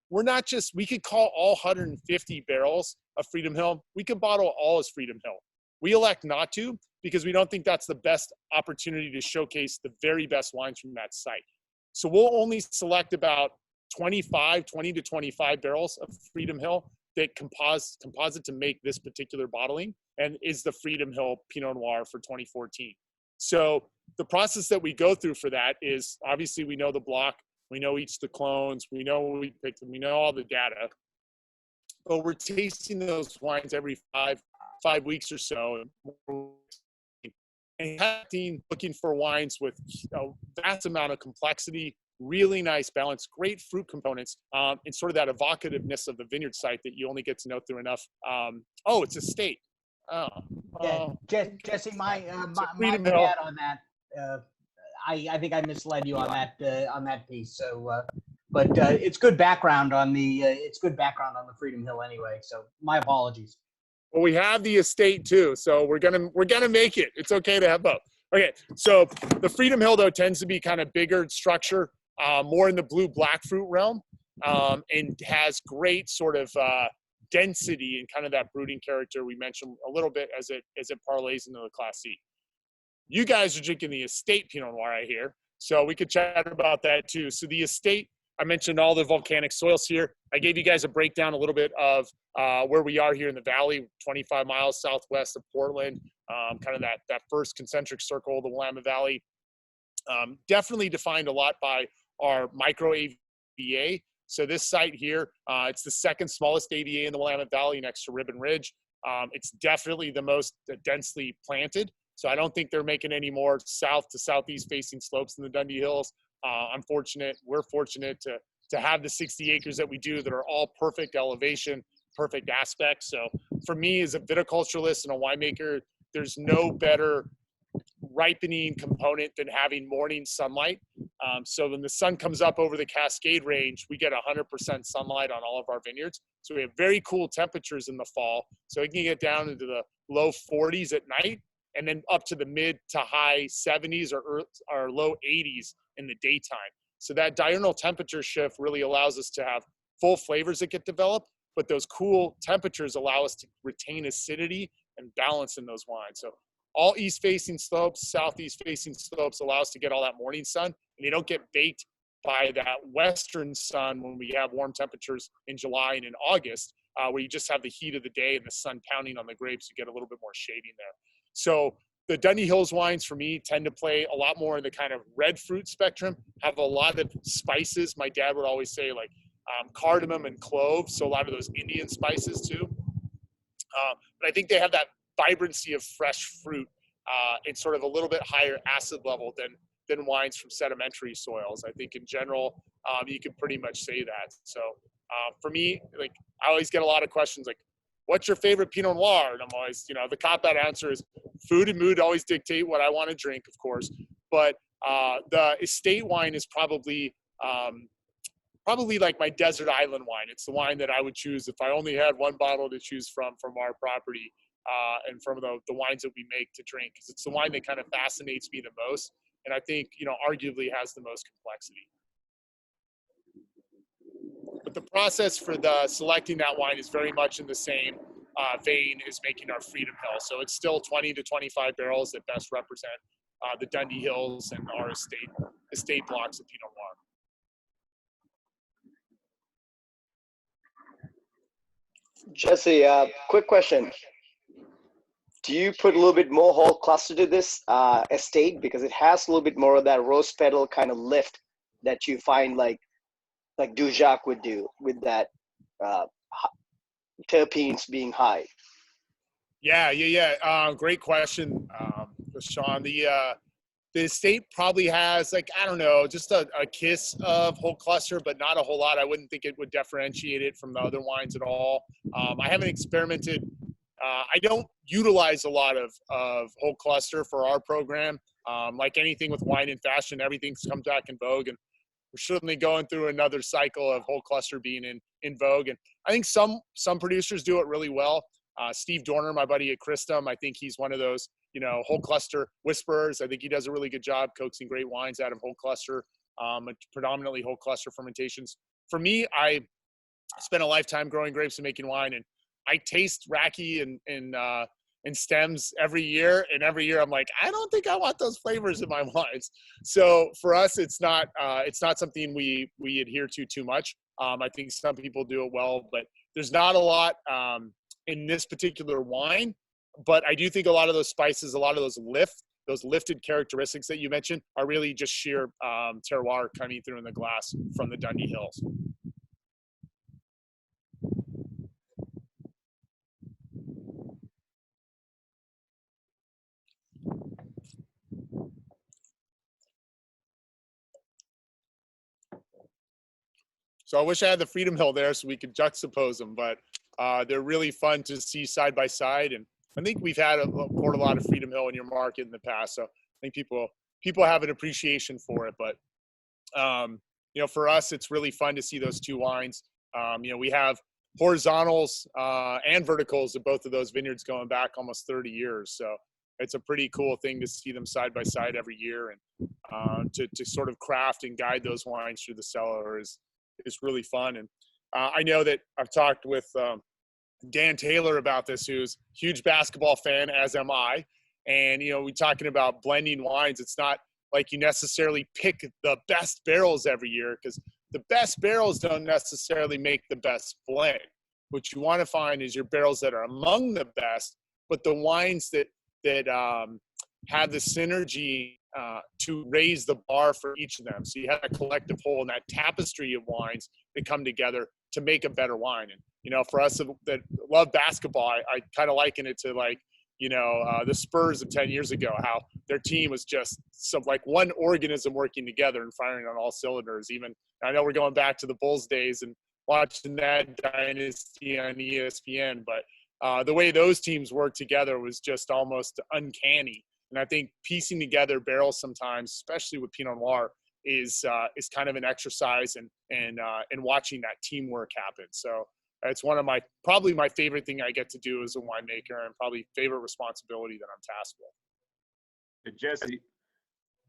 we're not just, we could call all 150 barrels of Freedom Hill, we could bottle all as Freedom Hill. We elect not to because we don't think that's the best opportunity to showcase the very best wines from that site. So we'll only select about 20 to 25 barrels of Freedom Hill that composite to make this particular bottling, and is the Freedom Hill Pinot Noir for 2014. So the process that we go through for that is, obviously we know the block, we know each of the clones, we know what we picked, and we know all the data. But we're tasting those wines every five weeks or so, and looking for wines with a vast amount of complexity, really nice balance, great fruit components, and sort of that evocativeness of the vineyard site that you only get to know through enough. Oh, it's estate. Jesse, my bad on that. I think I misled you on that piece. So, but it's good background on the Freedom Hill anyway. So my apologies. Well, we have the estate too, so we're gonna make it. It's okay to have both. Okay, so the Freedom Hill though tends to be kind of bigger structure, more in the blue-black fruit realm, and has great sort of density and kind of that brooding character we mentioned a little bit as it parlays into the Classique. You guys are drinking the estate Pinot Noir, I hear, so we could chat about that too. So the estate, I mentioned all the volcanic soils here. I gave you guys a breakdown a little bit of where we are here in the valley, 25 miles southwest of Portland, kind of that first concentric circle of the Willamette Valley. Definitely defined a lot by our micro AVA. So this site here, it's the second smallest AVA in the Willamette Valley next to Ribbon Ridge. It's definitely the most densely planted. So I don't think they're making any more south to southeast facing slopes in the Dundee Hills. We're fortunate to have the 60 acres that we do that are all perfect elevation, perfect aspects. So for me as a viticulturalist and a winemaker, there's no better ripening component than having morning sunlight. So when the sun comes up over the Cascade Range, we get 100% sunlight on all of our vineyards. So we have very cool temperatures in the fall. So it can get down into the low 40s at night. and then up to the mid to high 70s or low 80s in the daytime. So that diurnal temperature shift really allows us to have full flavors that get developed, but those cool temperatures allow us to retain acidity and balance in those wines. So all east-facing slopes, southeast-facing slopes allow us to get all that morning sun, and they don't get baked by that western sun when we have warm temperatures in July and in August, where you just have the heat of the day and the sun pounding on the grapes. You get a little bit more shading there. So the Dundee Hills wines for me tend to play a lot more in the kind of red fruit spectrum, have a lot of spices. My dad would always say like cardamom and cloves, so a lot of those Indian spices too. But I think they have that vibrancy of fresh fruit and sort of a little bit higher acid level than wines from sedimentary soils. I think in general, you can pretty much say that. So for me, like I always get a lot of questions like, what's your favorite Pinot Noir? And I'm always, the cop-out answer is food and mood always dictate what I want to drink, of course. But the estate wine is probably like my desert island wine. It's the wine that I would choose if I only had one bottle to choose from our property and from the wines that we make to drink. Because it's the wine that kind of fascinates me the most. And I think, arguably has the most complexity. But the process for selecting that wine is very much in the same vein as making our Freedom Hill. So it's still 20 to 25 barrels that best represent the Dundee Hills and our estate blocks of Pinot Noir. Jesse, quick question. Do you put a little bit more whole cluster to this estate because it has a little bit more of that rose petal kind of lift that you find like Dujac would do with that terpenes being high? Yeah. Great question, Sean. The estate probably has just a kiss of whole cluster, but not a whole lot. I wouldn't think it would differentiate it from the other wines at all. I haven't experimented. I don't utilize a lot of whole cluster for our program. Like anything with wine and fashion, everything's come back in vogue, and we're certainly going through another cycle of whole cluster being in vogue. And I think some producers do it really well. Steve Dorner, my buddy at Christum, I think he's one of those, whole cluster whisperers. I think he does a really good job coaxing great wines out of whole cluster, predominantly whole cluster fermentations. For me, I spent a lifetime growing grapes and making wine, and I taste raki and stems every year. And every year I'm like, I don't think I want those flavors in my wines. So for us, it's not something we adhere to too much. I think some people do it well, but there's not a lot in this particular wine. But I do think a lot of those spices, a lot of those lifted characteristics that you mentioned are really just sheer terroir coming through in the glass from the Dundee Hills. So I wish I had the Freedom Hill there so we could juxtapose them, but they're really fun to see side by side. And I think we've poured a lot of Freedom Hill in your market in the past, so I think people have an appreciation for it. But for us, it's really fun to see those two wines. We have horizontals and verticals of both of those vineyards going back almost 30 years. So it's a pretty cool thing to see them side by side every year, and to sort of craft and guide those wines through the cellar is really fun. And I know that I've talked with Dan Taylor about this, who's a huge basketball fan, as am I. And, we're talking about blending wines. It's not like you necessarily pick the best barrels every year, because the best barrels don't necessarily make the best blend. What you want to find is your barrels that are among the best, but the wines that have the synergy to raise the bar for each of them. So you have a collective whole and that tapestry of wines that come together to make a better wine. And, for us that love basketball, I kind of liken it to the Spurs of 10 years ago, how their team was just one organism working together and firing on all cylinders. Even I know we're going back to the Bulls days and watching that dynasty on ESPN, but the way those teams worked together was just almost uncanny. And I think piecing together barrels sometimes, especially with Pinot Noir, is kind of an exercise and watching that teamwork happen. So it's probably my favorite thing I get to do as a winemaker, and probably favorite responsibility that I'm tasked with. And Jesse,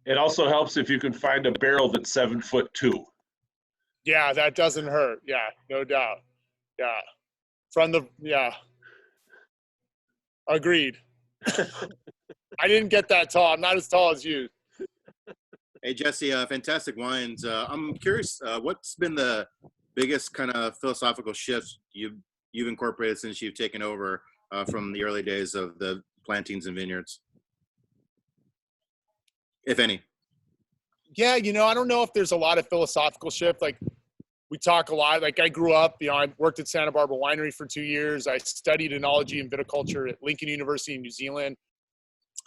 it also helps if you can find a barrel that's 7'2". Yeah, that doesn't hurt. Yeah, no doubt. Yeah. Agreed. I didn't get that tall. I'm not as tall as you. Hey, Jesse, fantastic wines. I'm curious, what's been the biggest kind of philosophical shifts you've incorporated since you've taken over from the early days of the plantings and vineyards, if any? Yeah, I don't know if there's a lot of philosophical shift. Like, we talk a lot. Like, I grew up, I worked at Santa Barbara Winery for 2 years. I studied enology and viticulture at Lincoln University in New Zealand.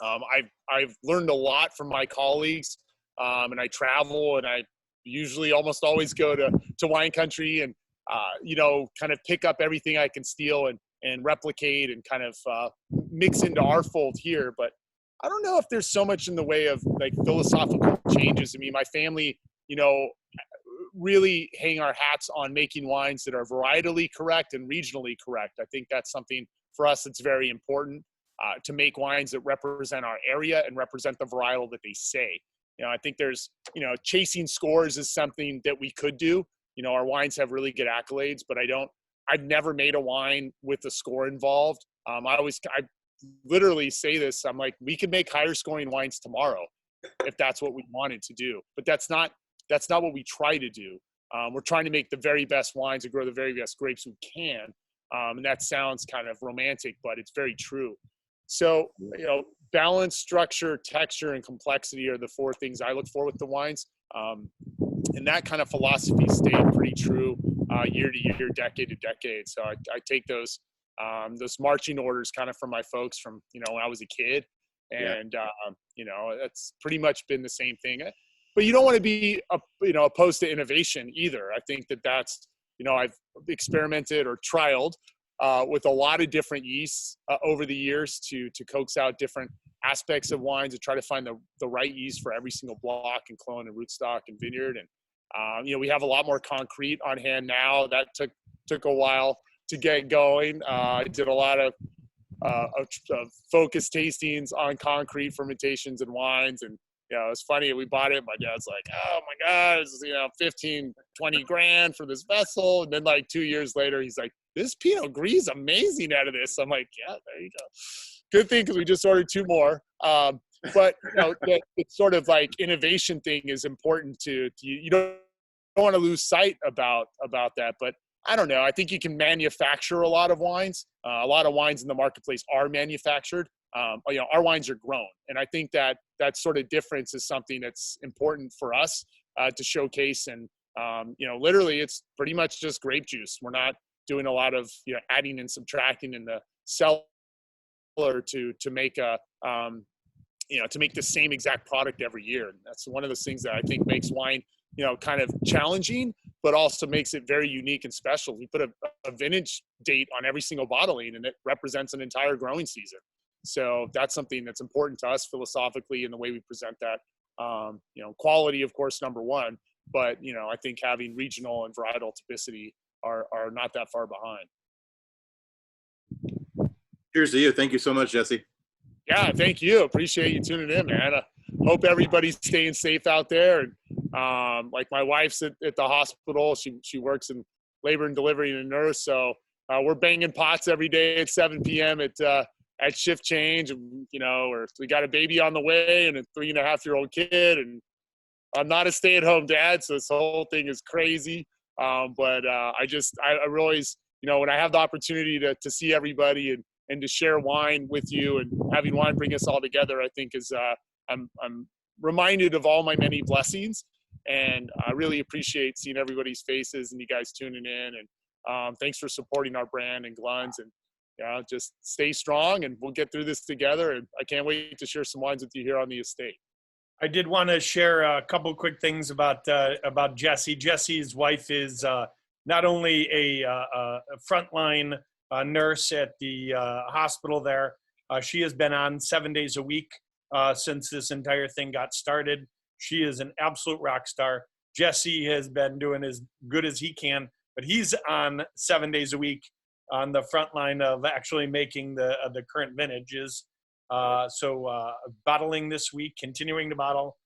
I've learned a lot from my colleagues, and I travel, and I usually almost always go to wine country and, kind of pick up everything I can steal and replicate and kind of mix into our fold here. But I don't know if there's so much in the way of like philosophical changes. I mean, my family, really hang our hats on making wines that are varietally correct and regionally correct. I think that's something for us that's very important, to make wines that represent our area and represent the varietal that they say. I think there's, chasing scores is something that we could do. Our wines have really good accolades, but I've never made a wine with a score involved. I literally say this, I'm like, we could make higher scoring wines tomorrow if that's what we wanted to do, but that's not what we try to do. We're trying to make the very best wines and grow the very best grapes we can. And that sounds kind of romantic, but it's very true. So, balance, structure, texture, and complexity are the 4 things I look for with the wines. And that kind of philosophy stayed pretty true year to year, decade to decade. So I take those marching orders kind of from my folks from, when I was a kid. And, it's pretty much been the same thing. But you don't want to be, opposed to innovation either. I think that's, I've experimented or trialed with a lot of different yeasts over the years to coax out different aspects of wines and try to find the right yeast for every single block and clone and rootstock and vineyard. And, we have a lot more concrete on hand now. That took a while to get going. I did a lot of focus tastings on concrete fermentations and wines. And, it's funny. We bought it. My dad's like, oh my God, it's, 15, 20 grand for this vessel. And then like 2 years later, he's like, this Pinot Gris is amazing out of this. I'm like, yeah, there you go. Good thing, because we just ordered 2 more. But it's sort of like innovation thing is important to you don't want to lose sight about that. But I don't know. I think you can manufacture a lot of wines. A lot of wines in the marketplace are manufactured. Our wines are grown, and I think that sort of difference is something that's important for us to showcase. And literally, it's pretty much just grape juice. We're not doing a lot of adding and subtracting in the cellar to make to make the same exact product every year. And that's one of those things that I think makes wine kind of challenging, but also makes it very unique and special. We put a vintage date on every single bottling, and it represents an entire growing season. So that's something that's important to us philosophically in the way we present that. Quality, of course, number one, but I think having regional and varietal typicity are not that far behind. Cheers to you. Thank you so much, Jesse. Yeah, thank you. Appreciate you tuning in, man. Hope everybody's staying safe out there. And like my wife's at the hospital. She works in labor and delivery and a nurse. So we're banging pots every day at 7 p.m. at shift change. And, we got a baby on the way and a 3.5-year-old kid. And I'm not a stay-at-home dad, so this whole thing is crazy. But I always, when I have the opportunity to see everybody and to share wine with you and having wine bring us all together, I think is I'm reminded of all my many blessings, and I really appreciate seeing everybody's faces and you guys tuning in. And thanks for supporting our brand and Glunz, and just stay strong and we'll get through this together. And I can't wait to share some wines with you here on the estate. I did want to share a couple quick things about Jesse. Jesse's wife is not only a frontline nurse at the hospital there. She has been on 7 days a week since this entire thing got started. She is an absolute rock star. Jesse has been doing as good as he can, but he's on 7 days a week on the front line of actually making the current vintages. So bottling this week, continuing to bottle.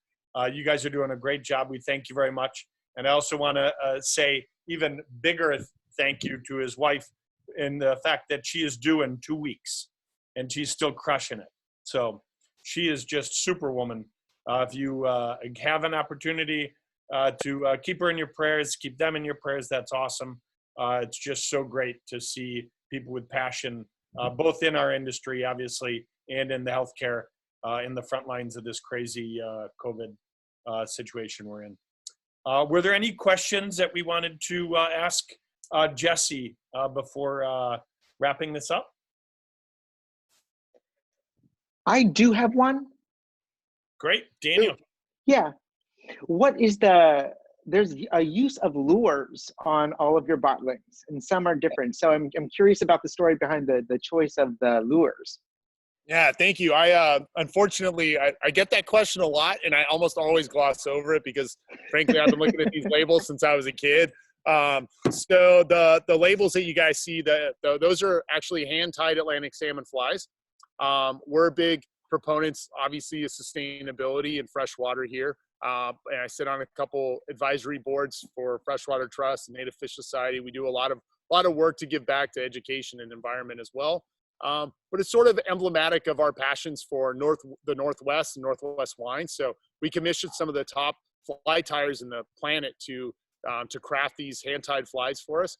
You guys are doing a great job. We thank you very much. And I also want to say even bigger thank you to his wife in the fact that she is due in 2 weeks and she's still crushing it. So she is just superwoman. If you have an opportunity to keep her in your prayers, keep them in your prayers, that's awesome. It's just so great to see people with passion, both in our industry, obviously, and in the healthcare, in the front lines of this crazy COVID situation we're in. Were there any questions that we wanted to ask Jesse before wrapping this up? I do have one. Great, Daniel. Yeah. What is there's a use of lures on all of your bottlings, and some are different. So I'm curious about the story behind the choice of the lures. Yeah, thank you. I unfortunately I get that question a lot, and I almost always gloss over it because, frankly, I've been looking at these labels since I was a kid. So the labels that you guys see, those are actually hand-tied Atlantic salmon flies. We're big proponents, obviously, of sustainability and freshwater here. And I sit on a couple advisory boards for Freshwater Trust and Native Fish Society. We do a lot of work to give back to education and environment as well. But it's sort of emblematic of our passions for the Northwest and Northwest wine. So we commissioned some of the top fly tyers in the planet to craft these hand-tied flies for us.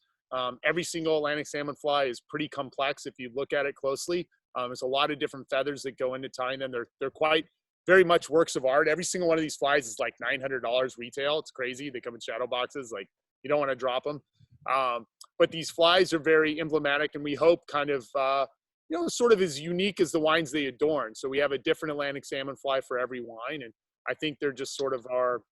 Every single Atlantic salmon fly is pretty complex if you look at it closely. There's a lot of different feathers that go into tying them. They're quite very much works of art. Every single one of these flies is like $900 retail. It's crazy. They come in shadow boxes. Like, you don't want to drop them. But these flies are very emblematic, and we hope kind of, sort of as unique as the wines they adorn. So we have a different Atlantic salmon fly for every wine. And I think they're just sort of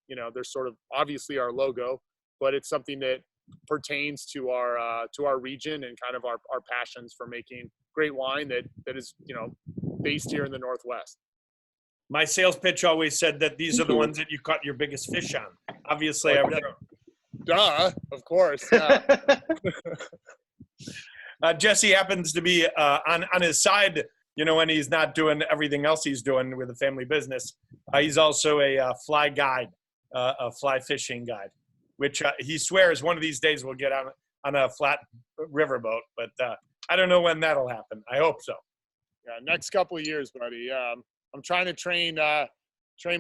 they're sort of obviously our logo, but it's something that pertains to our region and kind of our passions for making great wine that is, based here in the Northwest. My sales pitch always said that these are the ones that you caught your biggest fish on. Obviously, I would. Duh, of course. Yeah. Jesse happens to be on his side, when he's not doing everything else he's doing with the family business. He's also a fly guide, a fly fishing guide, which he swears one of these days we'll get on a flat riverboat. But I don't know when that'll happen. I hope so. Yeah, next couple of years, buddy. I'm trying to train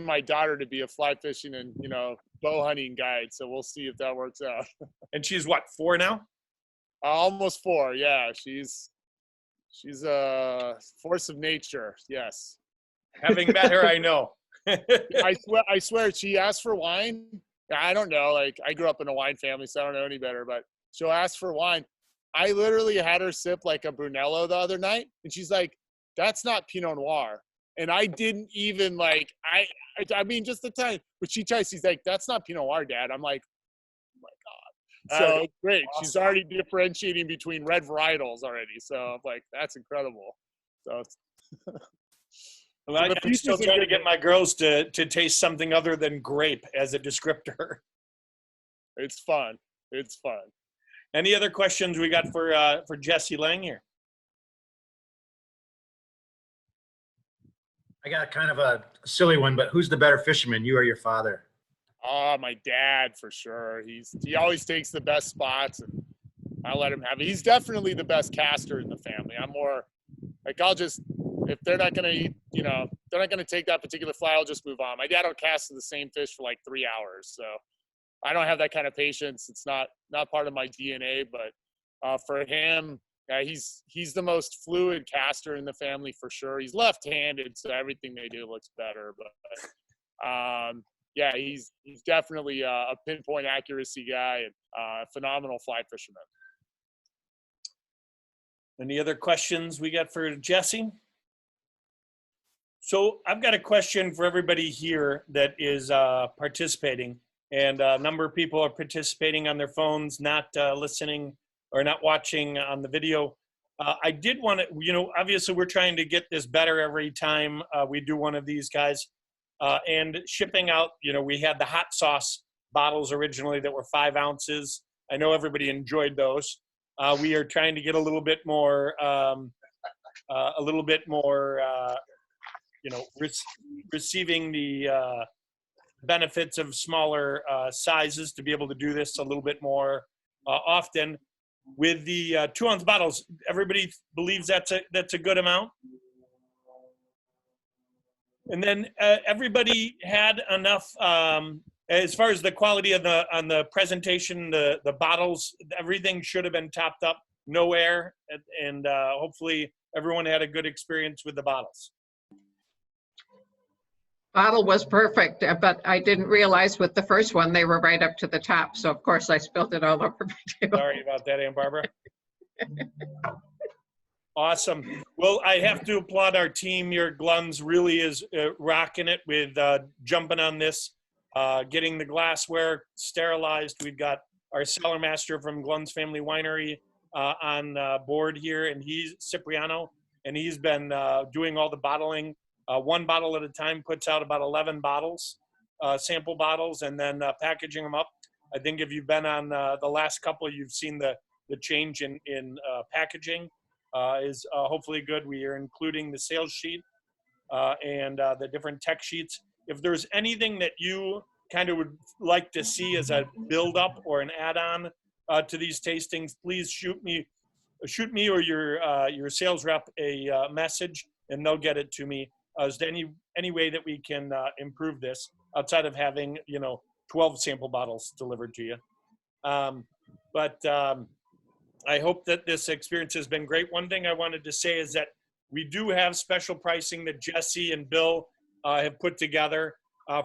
my daughter to be a fly fishing and bow hunting guide. So we'll see if that works out. And she's what, 4 now? Almost 4. Yeah, she's a force of nature. Yes. Having met her, I know. I swear, she asked for wine. I don't know. Like, I grew up in a wine family, so I don't know any better. But she'll ask for wine. I literally had her sip like a Brunello the other night, and she's like, "That's not Pinot Noir." And I didn't even I mean, just the time. But she tries, she's like, "That's not Pinot Noir, Dad." I'm like, "Oh my God." So great. Awesome. She's already differentiating between red varietals already. So I'm like, that's incredible. So well, I'm still trying to get my girls to taste something other than grape as a descriptor. It's fun. It's fun. Any other questions we got for Jesse Lange here? I got kind of a silly one, but who's the better fisherman, you or your father? Oh, my dad, for sure. He always takes the best spots, and I let him have it. He's definitely the best caster in the family. I'm more like, if they're not going to eat, they're not going to take that particular fly, I'll just move on. My dad will cast the same fish for like 3 hours. So I don't have that kind of patience. It's not part of my DNA, but for him, he's the most fluid caster in the family for sure. He's left-handed, so everything they do looks better. But yeah, he's definitely a pinpoint accuracy guy and a phenomenal fly fisherman. Any other questions we got for Jesse? So I've got a question for everybody here that is participating, and a number of people are participating on their phones, not listening or not watching on the video. I did want to, obviously we're trying to get this better every time we do one of these guys. And shipping out, we had the hot sauce bottles originally that were 5 ounces. I know everybody enjoyed those. We are trying to get a little bit more receiving the benefits of smaller sizes to be able to do this a little bit more often. With the 2-ounce bottles, everybody believes that's a good amount. And then everybody had enough, as far as the quality of on the presentation, the bottles, everything should have been topped up, no air, and hopefully everyone had a good experience with the bottles. Bottle was perfect, but I didn't realize with the first one, they were right up to the top. So of course I spilled it all over my table. Sorry about that, Aunt Barbara. Awesome. Well, I have to applaud our team here. Glunz really is rocking it with jumping on this, getting the glassware sterilized. We've got our cellar master from Glunz Family Winery on board here, and he's Cipriano, and he's been doing all the bottling. 1 bottle at a time, puts out about 11 bottles, sample bottles, and then packaging them up. I think if you've been on the last couple, you've seen the change in packaging is hopefully good. We are including the sales sheet and the different tech sheets. If there's anything that you kind of would like to see as a build-up or an add-on to these tastings, please shoot me or your sales rep a message, and they'll get it to me. Is there any way that we can improve this outside of having 12 sample bottles delivered to you? But I hope that this experience has been great. One thing I wanted to say is that we do have special pricing that Jesse and Bill have put together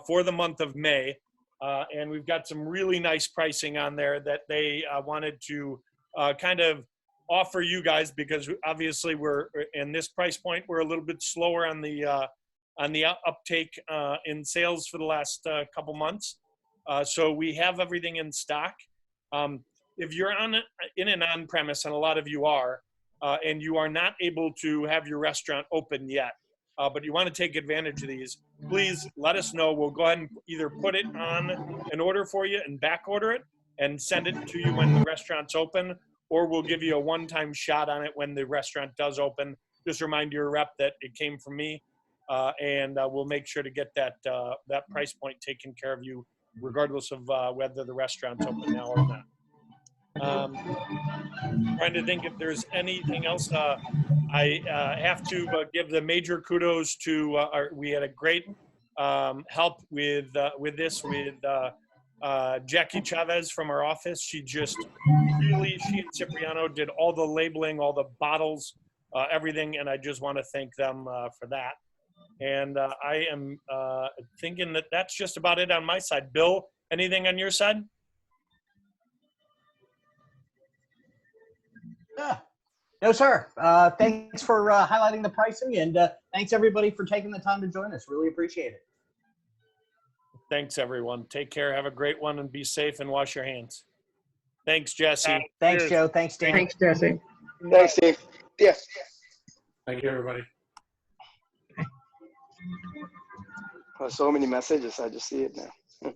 for the month of May. And we've got some really nice pricing on there that they wanted to kind of offer you guys, because obviously we're in this price point, we're a little bit slower on the uptake in sales for the last couple months. So we have everything in stock. If you're in an on-premise, and a lot of you are, and you are not able to have your restaurant open yet, but you want to take advantage of these, please let us know. We'll go ahead and either put it on an order for you and back order it and send it to you when the restaurant's open, or we'll give you a one-time shot on it when the restaurant does open. Just remind your rep that it came from me, and we'll make sure to get that price point taken care of you, regardless of whether the restaurant's open now or not. Trying to think if there's anything else. I have to give the major kudos to we had a great help with this with Jackie Chavez from our office. She and Cipriano did all the labeling, all the bottles, everything, and I just want to thank them for that. And I am thinking that that's just about it on my side. Bill, anything on your side? No, sir. Thanks for highlighting the pricing, and thanks everybody for taking the time to join us. Really appreciate it. Thanks, everyone. Take care. Have a great one, and be safe and wash your hands. Thanks, Jesse. Thanks, Joe. Thanks, Dan. Thanks, Jesse. Thanks, Steve. Yeah. Thank you, everybody. Oh, so many messages. I just see it now.